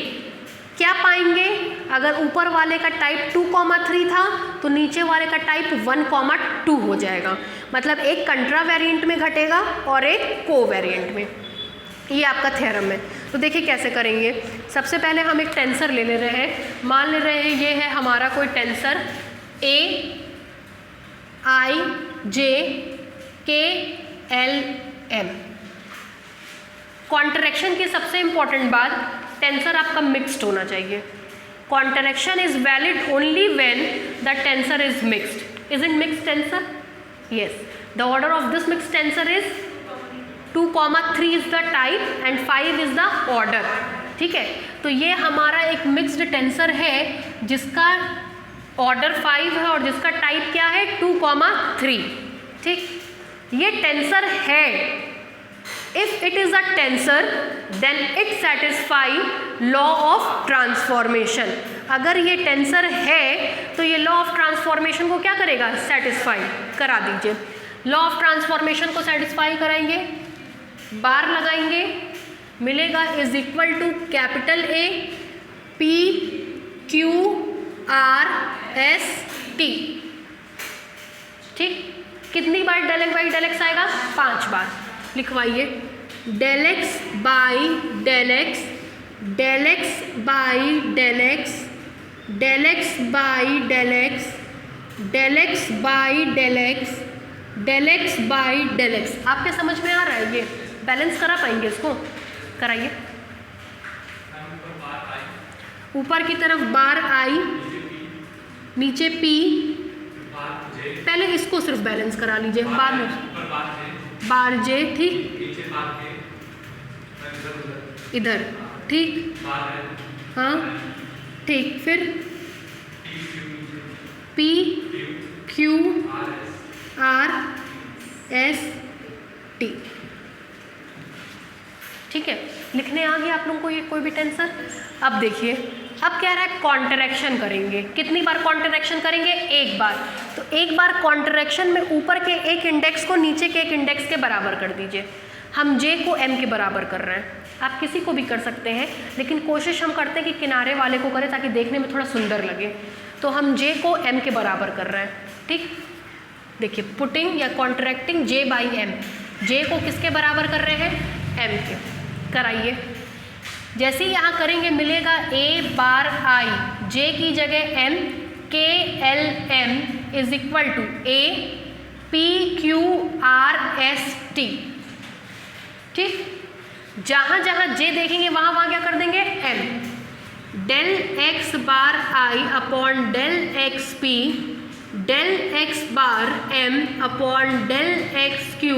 क्या पाएंगे? अगर ऊपर वाले का टाइप 2,3 था तो नीचे वाले का टाइप 1,2 हो जाएगा। मतलब एक कंट्रा वेरिएंट में घटेगा और एक को वेरिएंट में। ये आपका थ्योरम है। तो देखिए कैसे करेंगे। सबसे पहले हम एक टेंसर ले रहे हैं, मान ले रहे हैं ये है हमारा कोई tensor A I J K L M। Contraction की सबसे इंपॉर्टेंट बात, टेंसर आपका मिक्स्ड होना चाहिए। Contraction is valid only when the tensor is mixed. Is it mixed tensor? Yes. The order of this mixed tensor is 2,3 is the type and 5 is the order. ठीक है, तो ये हमारा एक मिक्स्ड टेंसर है जिसका ऑर्डर 5 है और जिसका टाइप क्या है 2,3। ठीक, ये टेंसर है। If it is a tensor then it satisfy law of transformation. अगर ये टेंसर है तो ये लॉ ऑफ ट्रांसफॉर्मेशन को क्या करेगा? सेटिस्फाई करा दीजिए। लॉ ऑफ ट्रांसफॉर्मेशन को सेटिस्फाई कराएंगे, बार लगाएंगे, मिलेगा is equal to capital A P Q R S T। ठीक, कितनी बार del X by del X आएगा? 5 बार। लिखवाइए, del X by del X, del X by del X, del X by del X, del X by del X, del X by del X. आपके समझ में आ रहा है? ये बैलेंस करा पाएंगे? इसको कराइए। ऊपर की तरफ बार आई, नीचे P, पहले इसको सिर्फ बैलेंस करा लीजिए, बाद में बार J। ठीक, इधर। ठीक, हाँ ठीक, फिर P Q R S T। ठीक है, लिखने आ गया आप लोगों को ये कोई भी टेंसर। अब देखिए, अब कह रहा है कॉन्ट्रैक्शन करेंगे। कितनी बार कॉन्ट्रैक्शन करेंगे? एक बार। तो एक बार कॉन्ट्रैक्शन में ऊपर के एक इंडेक्स को नीचे के एक इंडेक्स के बराबर कर दीजिए। हम J को M के बराबर कर रहे हैं, आप किसी को भी कर सकते हैं, लेकिन कोशिश हम करते हैं कि किनारे वाले को करें ताकि देखने में थोड़ा सुंदर लगे। तो हम J को M के बराबर कर रहे हैं। ठीक, देखिए पुटिंग या contracting J by M। J को किसके बराबर कर रहे हैं? M के। कराइए। जैसे ही यहाँ करेंगे मिलेगा A बार I, J की जगह M, K L M is equal to A P Q R S T। ठीक, जहाँ जहाँ J देखेंगे वहाँ वहाँ क्या कर देंगे? M। Del X bar I upon del X P, del X bar M upon del X Q,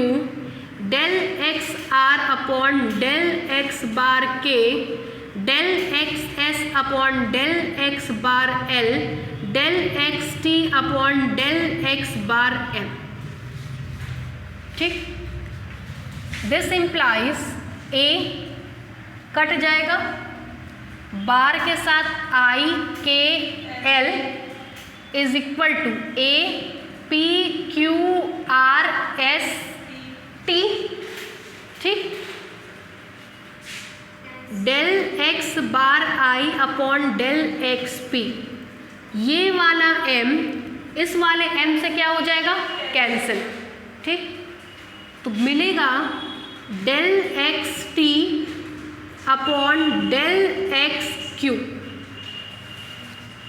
del X R upon del X bar K, del X S upon del X bar L, del X T upon del X bar M। ठीक, this implies A cut जाएगा, bar के साथ I K L is equal to A P Q R S T। ठीक, del X bar I upon del X P। ये वाला M इस वाले M से क्या हो जाएगा? कैंसिल। ठीक, तो मिलेगा del X T upon del X Q।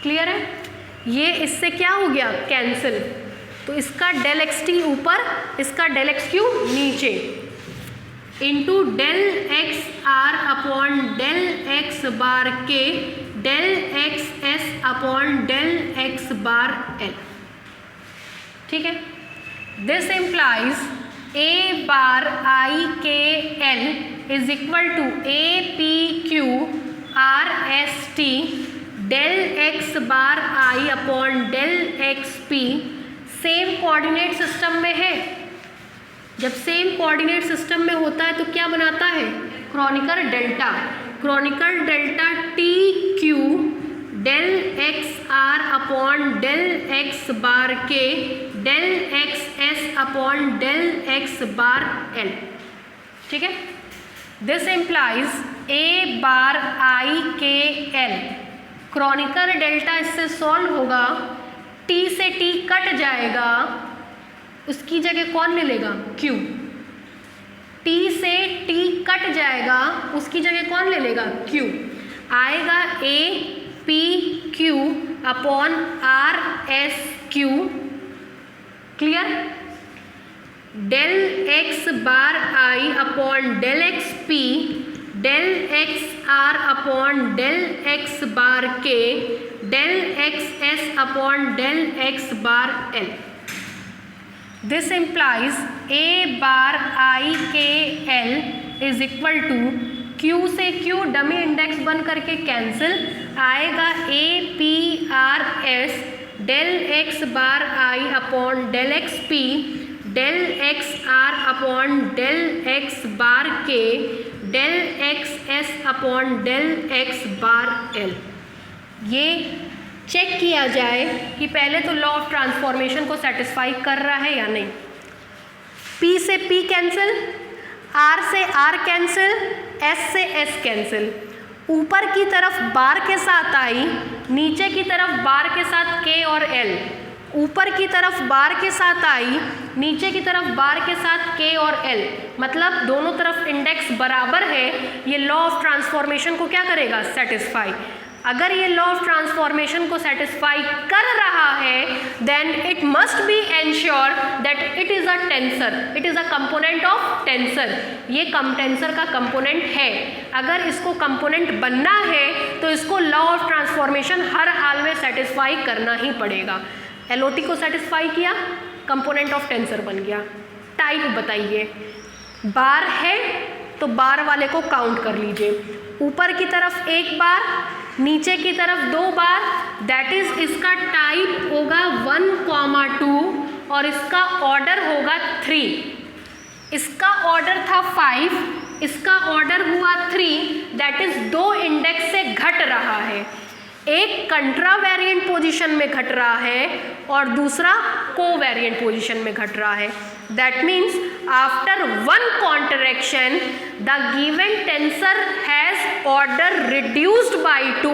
Clear है? ये इससे क्या हो गया? कैंसिल। तो इसका डेल एक्स टी ऊपर, इसका डेल एक्स क्यू नीचे, into del X R upon del X bar K, del X S upon del X bar L. ठीक है, this implies A bar I K L is equal to A P Q R S T del X bar I upon del X P. Same coordinate system में है, जब same coordinate system में होता है तो क्या बनाता है? Kronecker delta. Kronecker delta T Q del X R upon del X bar K, del X S upon del X bar L. ठीक है, this implies A bar I K L. Kronecker delta इससे solve होगा, T से T cut जाएगा, उसकी जगह कौन मिलेगा? Q। T से T कट कट जाएगा, उसकी जगह कौन ले लेगा, Q आएगा, A P Q upon R S Q, clear. Del X bar I upon del X P, del X R upon del X bar K, del X S upon del X bar L. This implies A bar I K L is equal to Q से Q dummy index बन करके cancel आएगा, A P R S del X bar I upon del X P, del X R upon del X bar K, del X S upon del X bar L. ये check किया जाए कि पहले तो law of transformation को satisfy कर रहा है या नहीं। P से P कैंसिल, R से R कैंसिल, S से S कैंसिल, ऊपर की तरफ बार के साथ आई, नीचे की तरफ बार के साथ K और L, ऊपर की तरफ बार के साथ आई, नीचे की तरफ बार के साथ K और L, मतलब दोनों तरफ इंडेक्स बराबर है। ये लॉ ऑफ ट्रांसफॉर्मेशन को क्या करेगा, सेटिस्फाई। अगर ये लॉ ऑफ ट्रांसफॉर्मेशन को सेटिस्फाई कर रहा है then it must be ensure that it is a tensor, it is a component of tensor. ये टेंसर का कंपोनेंट है। अगर इसको कंपोनेंट बनना है तो इसको लॉ ऑफ ट्रांसफॉर्मेशन हर हाल में सेटिस्फाई करना ही पड़ेगा। एलओटी को सेटिस्फाई किया, कंपोनेंट ऑफ टेंसर बन गया। टाइप बताइए, बार है तो बार वाले को काउंट कर लीजिए, ऊपर की तरफ एक बार, नीचे की तरफ 2 बार, दैट इज इसका टाइप होगा 1,2 और इसका ऑर्डर होगा 3। इसका ऑर्डर था 5, इसका ऑर्डर हुआ 3, दैट इज 2 इंडेक्स से घट रहा है। एक कंट्रा वेरिएंट पोजीशन में घट रहा है और दूसरा कोवेरिएंट पोजीशन में घट रहा है। That means after 1 contraction the given tensor has order reduced by 2,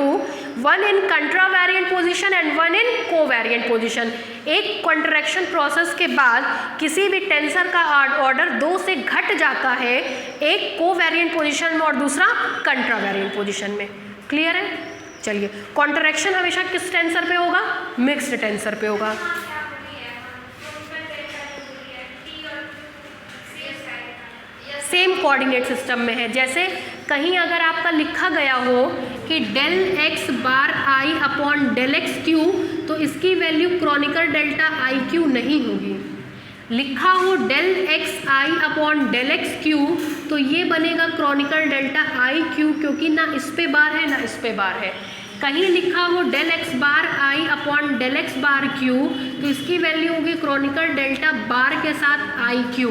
1 in कंट्रा variant position and 1 in covariant position. एक कॉन्ट्रैक्शन प्रोसेस के बाद किसी भी टेंसर का ऑर्डर 2 से घट जाता है, एक कोवेरिएंट पोजीशन में और दूसरा कंट्रा वेरिएंट पोजीशन में। क्लियर है? चलिए, कॉन्ट्रैक्शन हमेशा किस टेंसर पे होगा, मिक्स्ड टेंसर पे होगा। सेम कोऑर्डिनेट सिस्टम में है। जैसे कहीं अगर आपका लिखा गया हो कि del X bar I upon del X Q, तो इसकी value Chronicle delta I Q नहीं होगी। लिखा हो डेल एक्स आई अपॉन डेल एक्स क्यू, तो ये बनेगा क्रॉनिकल डेल्टा आई क्यू, क्योंकि ना इस पे बार है ना इस पे बार है। कहीं लिखा हो del X bar I upon del X bar Q, तो इसकी वैल्यू होगी क्रॉनिकल डेल्टा बार के साथ आई क्यू,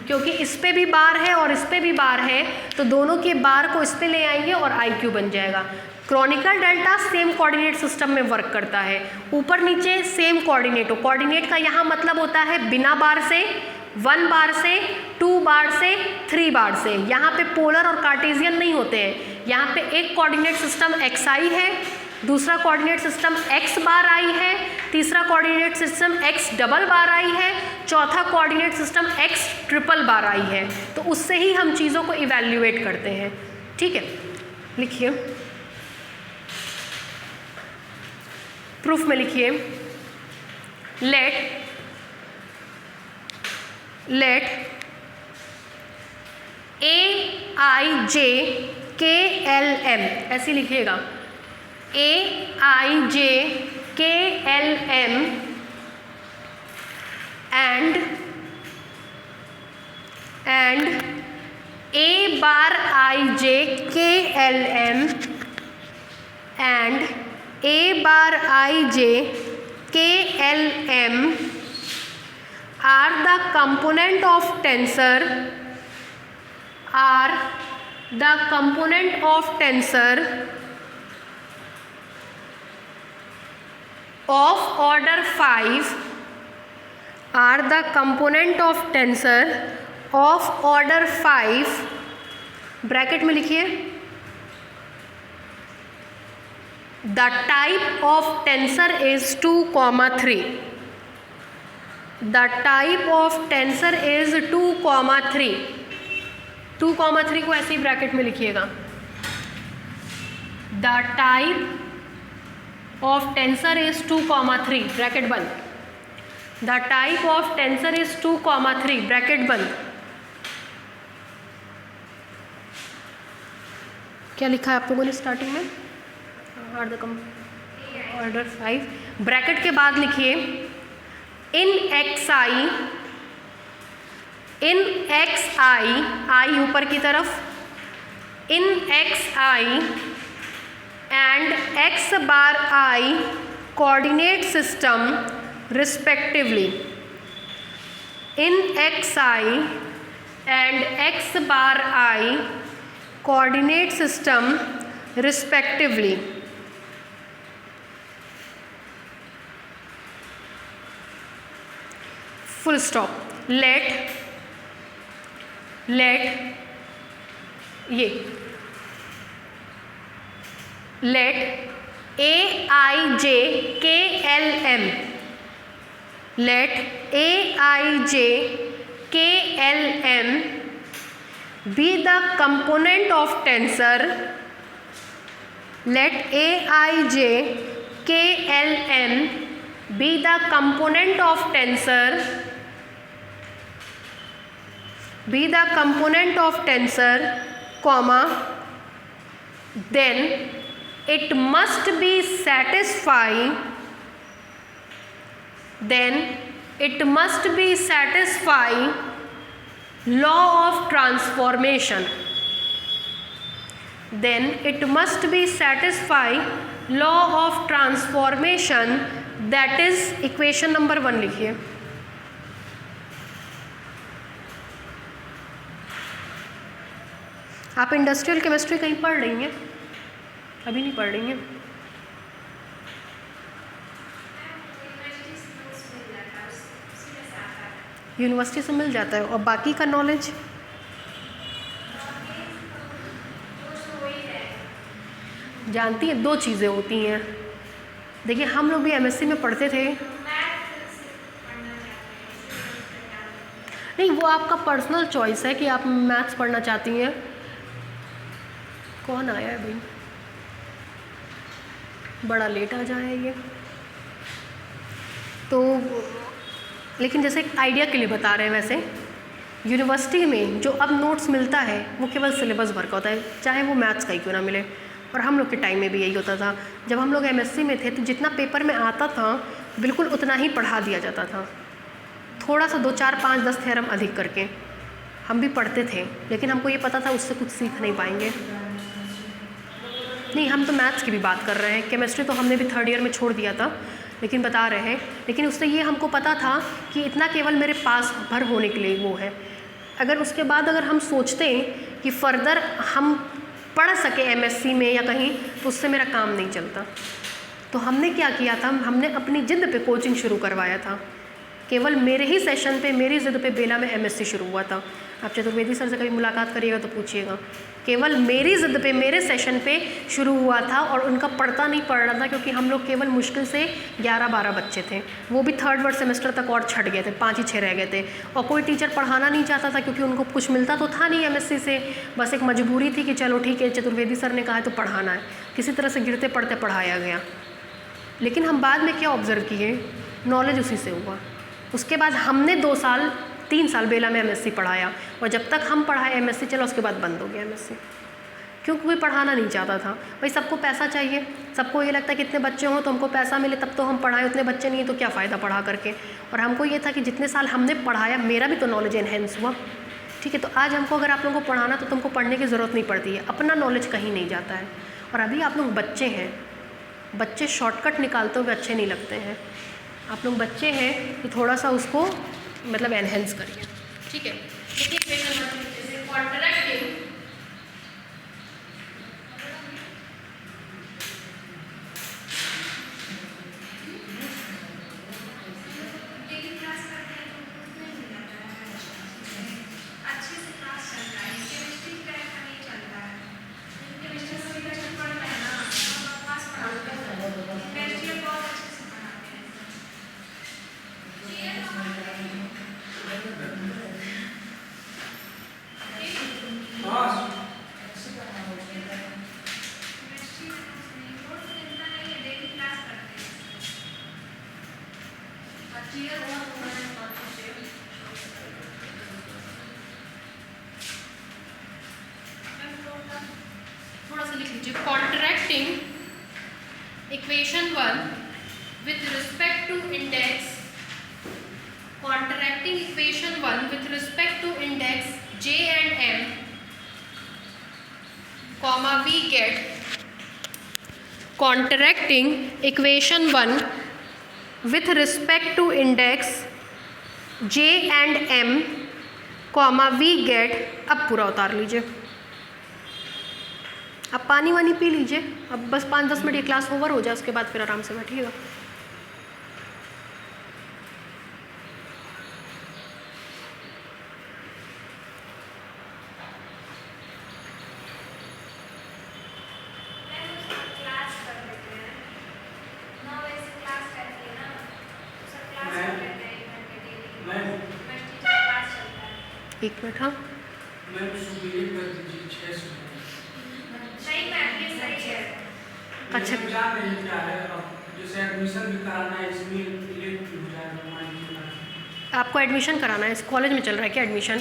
क्योंकि इस पे भी बार है और इस पे भी बार है, तो दोनों के बार को इस पे ले आएंगे और आई क्यू बन जाएगा। Chronicle delta same coordinate system में वर्क करता है, ऊपर नीचे सेम कोऑर्डिनेट हो। कोऑर्डिनेट का यहाँ मतलब होता है बिना बार से, 1 बार से, 2 बार से, 3 बार से। यहाँ पे पोलर और कार्टेशियन नहीं होते हैं। यहाँ पे एक कोऑर्डिनेट सिस्टम एक्स आई है, दूसरा कोऑर्डिनेट सिस्टम एक्स बार आई है, तीसरा कोऑर्डिनेट सिस्टम एक्स डबल बार आई है, चौथा कोऑर्डिनेट सिस्टम एक्स ट्रिपल बार आई है। तो उससे ही हम चीज़ों को इवैल्यूएट करते हैं। ठीक है, लिखिए, प्रूफ में लिखिए, late A I J K L M, ऐसे लिखिएगा, ए I J K L M and A bar I J K L M and A bar I J K L M are the component of tensor, are the component of tensor of order 5, are the component of tensor of order 5, bracket में लिखिए, the type of tensor is 2,3, the type of tensor is 2,3, 2,3 को ऐसे ही bracket में लिखिएगा। The type of tensor is 2,3 bracket बंद। The type of tensor is 2,3 bracket बंद। क्या लिखा है आप लोगों ने स्टार्टिंग में? ऑर्डर 5 ब्रैकेट के बाद लिखिए इन एक्स आई ऊपर की तरफ, in X I and X bar I coordinate system respectively. In X I and X bar I coordinate system respectively. Full stop. Let A I J K L M, let A I J K L M be the component of tensor, let aij klm be the component of tensor, be the component of tensor, comma, then it must be satisfy, then it must be satisfy law of transformation, then it must be satisfy law of transformation, that is equation number 1 लिखिए। आप industrial chemistry कहीं पढ़ रही हैं? अभी नहीं पढ़ रही हैं? यूनिवर्सिटी से मिल जाता है। और बाकी का नॉलेज जानती है, 2 चीज़ें होती हैं। देखिए हम लोग भी एमएससी में पढ़ते थे। नहीं, वो आपका पर्सनल चॉइस है कि आप मैथ्स पढ़ना चाहती हैं। कौन आया है भाई? बड़ा लेट आ जाए ये तो। लेकिन जैसे एक आइडिया के लिए बता रहे हैं, वैसे यूनिवर्सिटी में जो अब नोट्स मिलता है वो केवल सिलेबस भर का होता है, चाहे वो मैथ्स का ही क्यों ना मिले। और हम लोग के टाइम में भी यही होता था। जब हम लोग एमएससी में थे तो जितना पेपर में आता था बिल्कुल उतना ही पढ़ा दिया जाता था, थोड़ा सा 2, 4, 5, 10 थ्योरम अधिक करके। हम भी पढ़ते थे, लेकिन हमको ये पता था उससे कुछ सीख नहीं पाएंगे। नहीं, हम तो मैथ्स की भी बात कर रहे हैं। केमिस्ट्री तो हमने भी 3rd ईयर में छोड़ दिया था, लेकिन बता रहे हैं। लेकिन उससे ये हमको पता था कि इतना केवल मेरे पास भर होने के लिए वो है। अगर उसके बाद अगर हम सोचते हैं कि फ़र्दर हम पढ़ सके एमएससी में या कहीं, तो उससे मेरा काम नहीं चलता। तो हमने क्या किया था, हमने अपनी ज़िद पे कोचिंग शुरू करवाया था। केवल मेरे ही सेशन पे, मेरी ज़िद पे बेला में एमएससी शुरू हुआ था। आप चतुर्वेदी सर से कभी मुलाकात करिएगा तो पूछिएगा। केवल मेरी ज़िद पे, मेरे सेशन पे शुरू हुआ था। और उनका पढ़ता नहीं पढ़ रहा था, क्योंकि हम लोग केवल मुश्किल से 11-12 बच्चे थे। वो भी 3rd सेमेस्टर तक और छट गए थे, 5 ही 6 रह गए थे। और कोई टीचर पढ़ाना नहीं चाहता था, क्योंकि उनको कुछ मिलता तो था नहीं एमएससी से। बस एक मजबूरी थी कि चलो ठीक है, चतुर्वेदी सर ने कहा है तो पढ़ाना है। किसी तरह से गिरते पढ़ते पढ़ाया गया। लेकिन हम बाद में क्या ऑब्ज़र्व किए, नॉलेज उसी से हुआ। उसके बाद हमने 3 साल बेला में एमएससी पढ़ाया। और जब तक हम पढ़ाए एमएससी चला, उसके बाद बंद हो गया एमएससी, क्योंकि कोई पढ़ाना नहीं चाहता था। भाई सबको पैसा चाहिए, सबको ये लगता है कि इतने बच्चे हों तो हमको पैसा मिले तब तो हम पढ़ाएं, उतने बच्चे नहीं हैं तो क्या फ़ायदा पढ़ा करके। और हमको ये था कि जितने साल हमने पढ़ाया मेरा भी तो नॉलेज एनहेंस हुआ। ठीक है, तो आज हमको अगर आप लोगों को पढ़ाना तो तुमको पढ़ने की ज़रूरत नहीं पड़ती है, अपना नॉलेज कहीं नहीं जाता है। और अभी आप लोग बच्चे हैं, बच्चे शॉर्टकट निकालते हुए अच्छे नहीं लगते हैं। आप लोग बच्चे हैं तो थोड़ा सा उसको मतलब एनहेंस करिए। ठीक है, contracting equation 1 with respect to index counteracting equation 1 with respect to index j and m comma we get counteracting equation 1 with respect to index j and m comma we get। अब पूरा उतार लीजिए, अब पानी वानी पी लीजिए, अब बस 5-10 मिनट ये क्लास ओवर हो जाए, उसके बाद फिर आराम से बैठिएगा। एक मिनट। हाँ अच्छा, आपको एडमिशन कराना है, इस कॉलेज में चल रहा है क्या एडमिशन?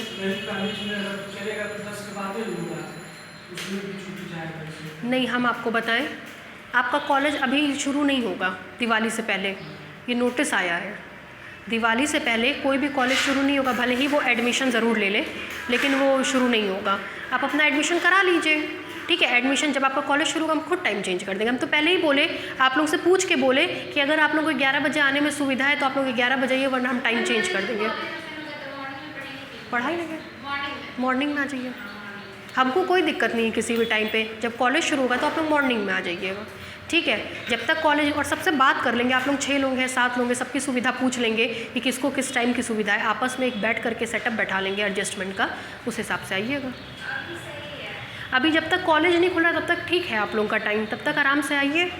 नहीं, हम आपको बताएं, आपका कॉलेज अभी शुरू नहीं होगा दिवाली से पहले, ये नोटिस आया है। दिवाली से पहले कोई भी कॉलेज शुरू नहीं होगा, भले ही वो एडमिशन ज़रूर ले ले, लेकिन वो शुरू नहीं होगा। आप अपना एडमिशन करा लीजिए, ठीक है। एडमिशन जब आपका कॉलेज शुरू होगा हम खुद टाइम चेंज कर देंगे। हम तो पहले ही बोले, आप लोग से पूछ के बोले कि अगर आप लोगों को 11 बजे आने में सुविधा है तो आप लोग 11 बजे आइए, वरना हम टाइम चेंज कर देंगे। पढ़ाई लगे मॉर्निंग में आ जाइए, हमको कोई दिक्कत नहीं है किसी भी टाइम पे। जब कॉलेज शुरू होगा तो आप लोग मॉर्निंग में आ जाइएगा, ठीक है। जब तक कॉलेज, और सबसे बात कर लेंगे, आप लोग 6 लोग हैं 7 लोग हैं, सबकी सुविधा पूछ लेंगे कि किसको किस टाइम की सुविधा है, आपस में एक बैठ करके सेटअप बैठा लेंगे एडजस्टमेंट का, उस हिसाब से आइएगा। अभी जब तक कॉलेज नहीं खुला तब तक ठीक है आप लोगों का टाइम, तब तक आराम से आइए।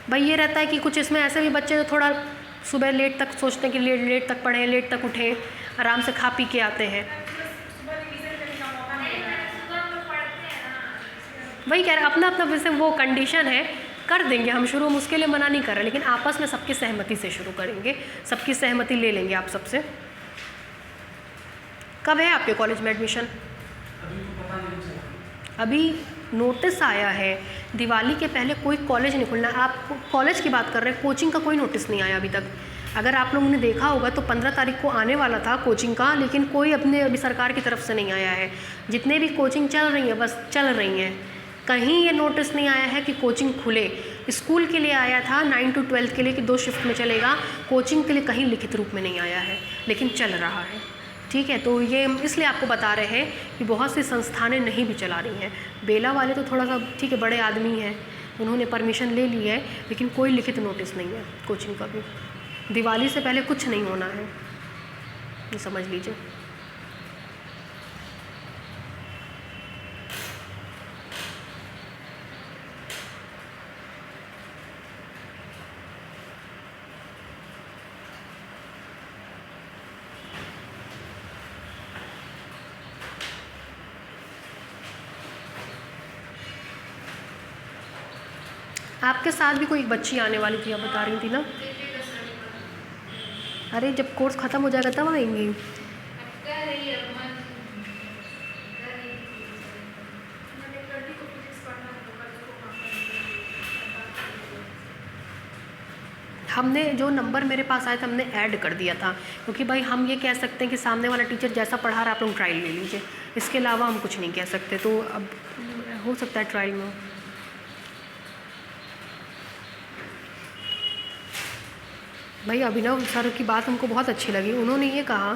भाई ये रहता है कि कुछ इसमें ऐसे भी बच्चे थोड़ा सुबह लेट तक सोचते हैं कि लेट तक पढ़ें, लेट तक उठें, आराम से खा पी के आते हैं। वही कह रहे हैं, अपना अपना वैसे वो कंडीशन है, कर देंगे हम शुरू, हम उसके लिए मना नहीं कर रहे, लेकिन आपस में सबकी सहमति से शुरू करेंगे, सबकी सहमति ले लेंगे आप सबसे। कब है आपके कॉलेज में एडमिशन? अभी नोटिस आया है, दिवाली के पहले कोई कॉलेज नहीं खुलना। आप कॉलेज की बात कर रहे हैं, कोचिंग का कोई नोटिस नहीं आया अभी तक। अगर आप लोगों ने देखा होगा तो 15 तारीख को आने वाला था कोचिंग का, लेकिन कोई अपने अभी सरकार की तरफ से नहीं आया है। जितने भी कोचिंग चल रही हैं बस चल रही हैं, कहीं ये नोटिस नहीं आया है कि कोचिंग खुले। स्कूल के लिए आया था 9 to 12 के लिए कि 2 शिफ्ट में चलेगा, कोचिंग के लिए कहीं लिखित रूप में नहीं आया है, लेकिन चल रहा है, ठीक है। तो ये इसलिए आपको बता रहे हैं कि बहुत सी संस्थानें नहीं भी चला रही हैं। बेला वाले तो थोड़ा सा ठीक है, बड़े आदमी हैं, उन्होंने परमिशन ले ली है, लेकिन कोई लिखित नोटिस नहीं है कोचिंग का भी। दिवाली से पहले कुछ नहीं होना है, ये समझ लीजिए। आपके साथ भी कोई एक बच्ची आने वाली थी, आप बता रही थी ना? अरे जब कोर्स ख़त्म हो जाएगा तब आएंगी। हमने जो नंबर मेरे पास आया था हमने ऐड कर दिया था, क्योंकि भाई हम ये कह सकते हैं कि सामने वाला टीचर जैसा पढ़ा रहा है आप लोग ट्रायल ले लीजिए, इसके अलावा हम कुछ नहीं कह सकते। तो अब हो सकता है ट्रायल में। भाई अभिनव सर की बात हमको बहुत अच्छी लगी, उन्होंने ये कहा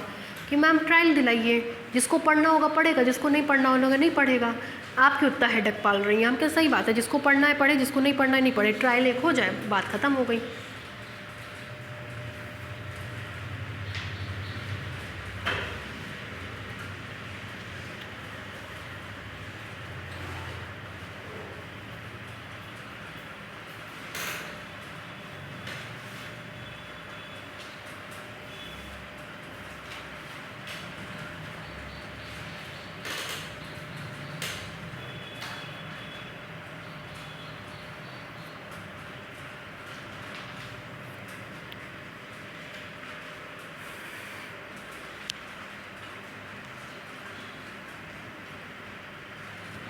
कि मैम ट्रायल दिलाइए, जिसको पढ़ना होगा पढ़ेगा, जिसको नहीं पढ़ना होगा नहीं पढ़ेगा। आप क्यों इतना हेडक पाल रही हैं? हम क्या, सही बात है, जिसको पढ़ना है पढ़े, जिसको नहीं पढ़ना है नहीं पढ़े, ट्रायल एक हो जाए, बात ख़त्म हो गई।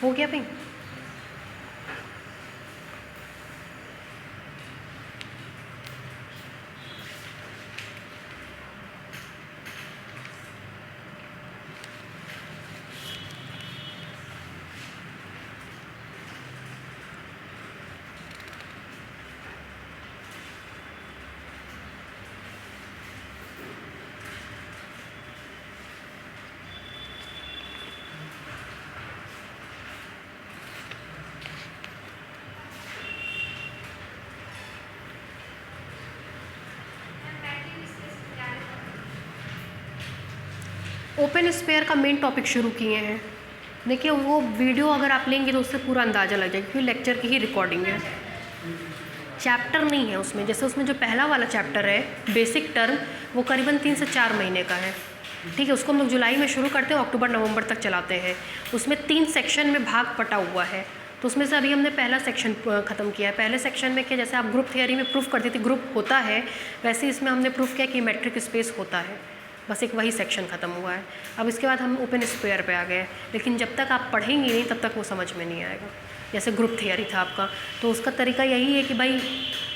हो गया भाई? ओपन स्पेयर का मेन टॉपिक शुरू किए हैं। देखिए वो वीडियो अगर आप लेंगे तो उससे पूरा अंदाज़ा लग जाएगा, क्योंकि लेक्चर की ही रिकॉर्डिंग है, चैप्टर नहीं है उसमें। जैसे उसमें जो पहला वाला चैप्टर है बेसिक टर्म, वो करीबन 3 से 4 महीने का है, ठीक है। उसको हम लोग जुलाई में शुरू करते हैं, अक्टूबर नवंबर तक चलाते हैं। उसमें 3 सेक्शन में भाग पटा हुआ है, तो उसमें से अभी हमने पहला सेक्शन ख़त्म किया है। पहले सेक्शन में क्या, जैसे आप ग्रुप थियरी में प्रूफ करती थी ग्रुप होता है, वैसे इसमें हमने प्रूफ किया कि मैट्रिक स्पेस होता है, बस एक वही सेक्शन ख़त्म हुआ है। अब इसके बाद हम ओपन स्पेयर पे आ गए, लेकिन जब तक आप पढ़ेंगे नहीं तब तक वो समझ में नहीं आएगा। जैसे ग्रुप थियरी था आपका, तो उसका तरीका यही है कि भाई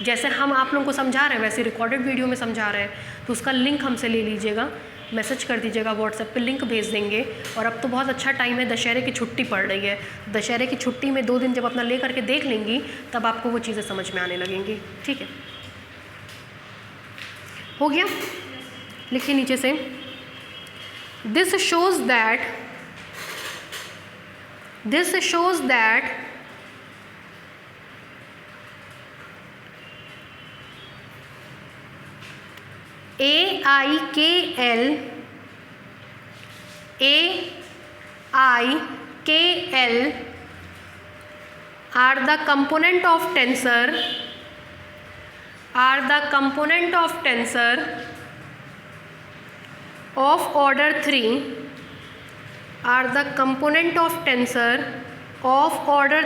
जैसे हम आप लोगों को समझा रहे हैं वैसे रिकॉर्डेड वीडियो में समझा रहे हैं, तो उसका लिंक हमसे ले लीजिएगा, मैसेज कर दीजिएगा, व्हाट्सएप पे लिंक भेज देंगे। और अब तो बहुत अच्छा टाइम है, दशहरे की छुट्टी पड़ रही है, दशहरे की छुट्टी में 2 दिन जब अपना ले करके देख लेंगी तब आपको वो चीज़ें समझ में आने लगेंगी, ठीक है। हो गया, लिखिए नीचे से, this shows that AIKL are the component of tensor of order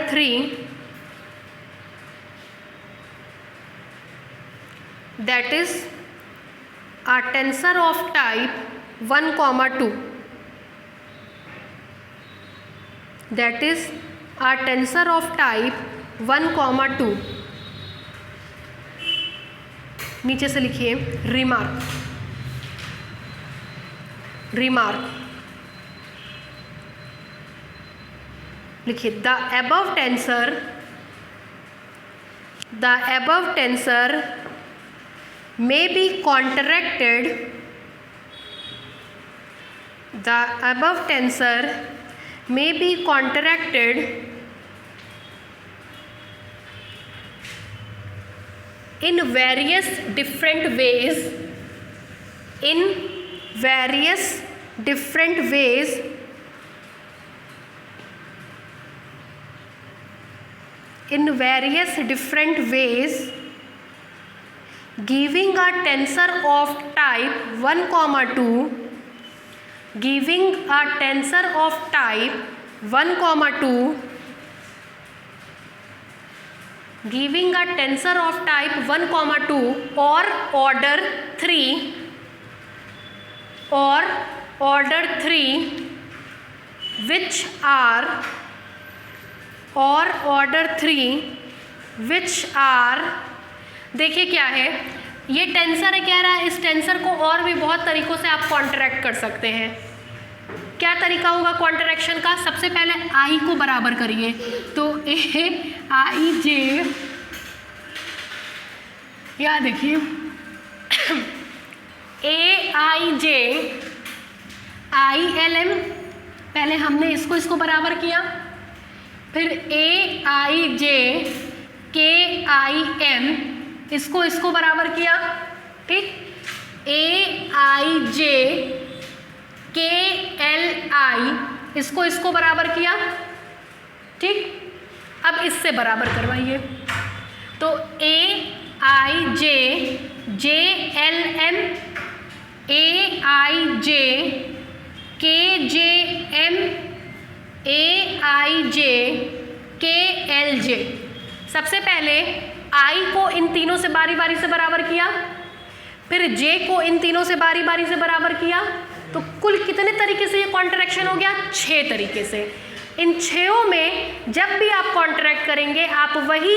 3 that is a tensor of type 1,2. That is a tensor of type 1,2. नीचे से लिखिए रिमार्क लिखिए, the above tensor may be contracted in various different ways giving a tensor of type 1,2 or order 3 which are देखिए क्या है ये tensor है, कह रहा है इस टेंसर को और भी बहुत तरीक़ों से आप कॉन्ट्रैक्ट कर सकते हैं। क्या तरीका होगा कॉन्ट्रैक्शन का? सबसे पहले आई को बराबर करिए, तो AIJ, याद देखिए AIJ ILM, पहले हमने इसको बराबर किया, फिर AIJ KIM, इसको बराबर किया, ठीक। AIJ KLI, इसको बराबर किया, ठीक। अब इससे बराबर करवाइए, तो AIJ JLM AIJ KJM AIJ KLJ। सबसे पहले I को इन तीनों से बारी बारी से बराबर किया, फिर J को इन तीनों से बारी बारी से बराबर किया, तो कुल कितने तरीके से ये कॉन्ट्रैक्शन हो गया? 6 तरीके से। इन 6 में जब भी आप कॉन्ट्रैक्ट करेंगे आप वही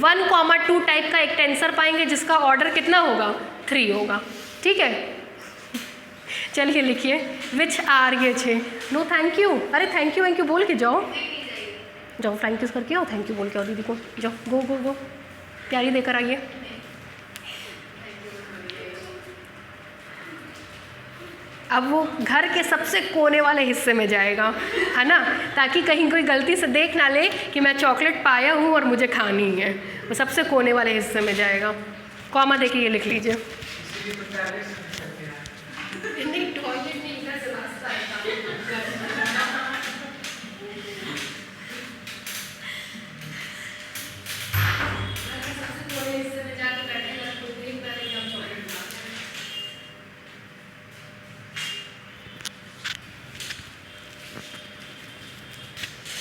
1,2 टाइप का एक टेंसर पाएंगे जिसका ऑर्डर कितना होगा? 3 होगा, ठीक है। चलिए लिखिए विच आर ये 6। नो थैंक यू, अरे थैंक यू बोल के जाओ, फ्लाइंग किस करके आओ, थैंक यू बोल के आओ दीदी को, जाओ गो प्यारी देकर आइए। अब वो घर के सबसे कोने वाले हिस्से में जाएगा, है ना, ताकि कहीं कोई गलती से देख ना ले कि मैं चॉकलेट पाया हूँ और मुझे खानी है। वो सबसे कोने वाले हिस्से में जाएगा। कॉमा देखिए, ये लिख लीजिए। नहीं, टॉयलेट नहीं, इधर से रास्ता है।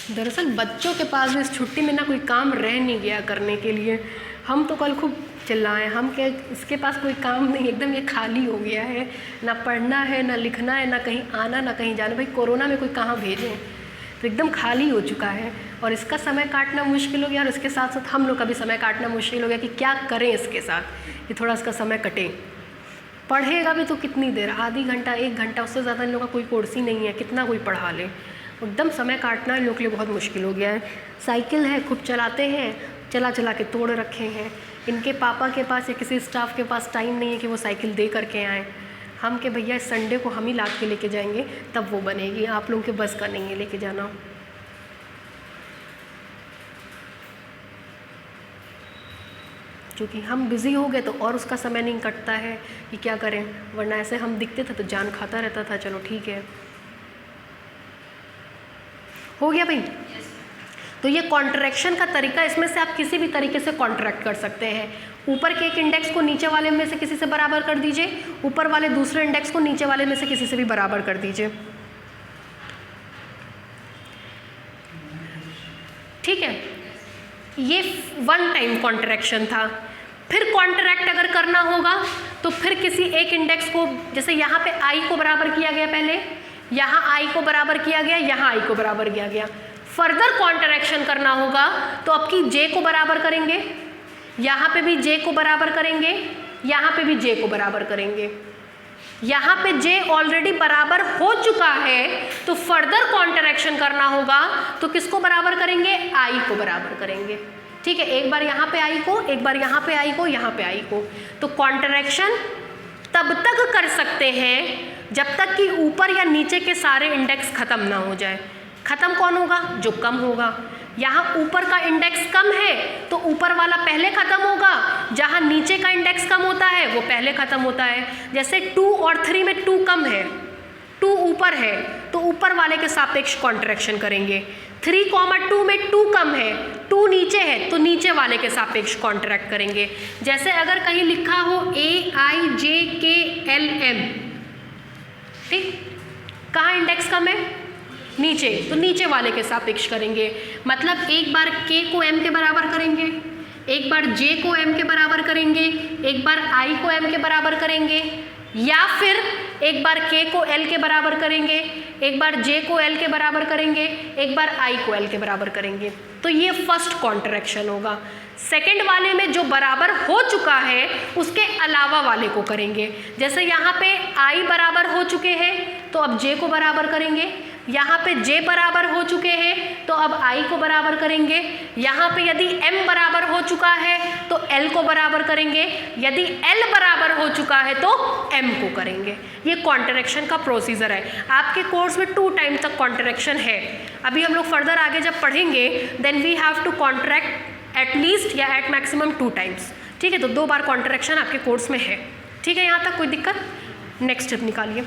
दरअसल बच्चों के पास भी इस छुट्टी में ना कोई काम रह नहीं गया करने के लिए। हम तो कल खूब चिल्लाए, हम क्या इसके पास कोई काम नहीं, एकदम ये खाली हो गया है, ना पढ़ना है ना लिखना है ना कहीं आना ना कहीं जाना। भाई कोरोना में कोई कहाँ भेजें, तो एकदम खाली हो चुका है और इसका समय काटना मुश्किल हो गया और इसके साथ साथ हम लोग का भी समय काटना मुश्किल हो गया कि क्या करें इसके साथ कि थोड़ा इसका समय कटे। पढ़ेगा भी तो कितनी देर, आधी घंटा 1 घंटा, उससे ज़्यादा इन लोगों का कोई कोर्स ही नहीं है, कितना कोई पढ़ा ले। एकदम समय काटना इन लोग के लिए बहुत मुश्किल हो गया है। साइकिल है, खूब चलाते हैं, चला चला के तोड़ रखे हैं। इनके पापा के पास या किसी स्टाफ के पास टाइम नहीं है कि वो साइकिल दे करके आएँ। हम के भैया संडे को हम ही लाद के लेके जाएंगे तब वो बनेगी, आप लोगों के बस का नहीं है लेके जाना। क्योंकि हम बिज़ी हो गए तो और उसका समय नहीं कटता है कि क्या करें, वरना ऐसे हम दिखते थे तो जान खाता रहता था। चलो ठीक है, हो गया भाई। तो ये कॉन्ट्रैक्शन का तरीका, इसमें से आप किसी भी तरीके से कॉन्ट्रैक्ट कर सकते हैं। ऊपर के एक इंडेक्स को नीचे वाले में से किसी से बराबर कर दीजिए, ऊपर वाले दूसरे इंडेक्स को नीचे वाले में से किसी से भी बराबर कर दीजिए। ठीक है, ये 1 टाइम कॉन्ट्रैक्शन था। फिर कॉन्ट्रैक्ट अगर करना होगा तो फिर किसी एक इंडेक्स को, जैसे यहाँ पे i को बराबर किया गया, पहले यहाँ i को बराबर किया गया, यहाँ i को बराबर किया गया। फर्दर कॉन्ट्रैक्शन करना होगा तो अब की j को बराबर करेंगे, यहाँ पे भी j को बराबर करेंगे, यहाँ पे भी j को बराबर करेंगे। यहाँ पे j ऑलरेडी बराबर हो चुका है तो फर्दर कॉन्ट्रैक्शन करना होगा तो किसको बराबर करेंगे, i को बराबर करेंगे। ठीक है, एक बार यहाँ पे i को, एक बार यहाँ पे i को, यहाँ पे i को। तो कॉन्ट्रैक्शन तब तक कर सकते हैं जब तक कि ऊपर या नीचे के सारे इंडेक्स खत्म ना हो जाए। खत्म कौन होगा, जो कम होगा। यहाँ ऊपर का इंडेक्स कम है तो ऊपर वाला पहले खत्म होगा, जहाँ नीचे का इंडेक्स कम होता है वो पहले खत्म होता है। जैसे 2 और 3 में 2 कम है, 2 ऊपर है तो ऊपर वाले के सापेक्ष कॉन्ट्रैक्शन करेंगे। 3,2 में 2 कम है, 2 नीचे है तो नीचे वाले के सापेक्ष कॉन्ट्रैक्ट करेंगे। जैसे अगर कहीं लिखा हो AIJKLM, ठीक, कहाँ इंडेक्स कम है, नीचे, तो नीचे वाले के सापेक्ष करेंगे। मतलब एक बार k को m के बराबर करेंगे, एक बार j को m के बराबर करेंगे, एक बार i को m के बराबर करेंगे, या फिर एक बार k को l के बराबर करेंगे, एक बार j को l के बराबर करेंगे, एक बार i को l के बराबर करेंगे। तो ये फर्स्ट कॉन्ट्रैक्शन होगा। सेकंड वाले में जो बराबर हो चुका है उसके अलावा वाले को करेंगे। जैसे यहाँ पे i बराबर हो चुके हैं तो अब j को बराबर करेंगे, यहाँ पे j बराबर हो चुके हैं तो अब i को बराबर करेंगे, यहाँ पे यदि m बराबर हो चुका है तो l को बराबर करेंगे, यदि l बराबर हो चुका है तो m को करेंगे। ये कॉन्ट्रैक्शन का प्रोसीजर है। आपके कोर्स में 2 टाइम तक कॉन्ट्रैक्शन है। अभी हम लोग फर्दर आगे जब पढ़ेंगे then we have to contract at least या एट मैक्सिमम 2 टाइम्स। ठीक है, तो 2 बार कॉन्ट्रैक्शन आपके कोर्स में है। ठीक है, यहाँ तक कोई दिक्कत? नेक्स्ट स्टेप निकालिए।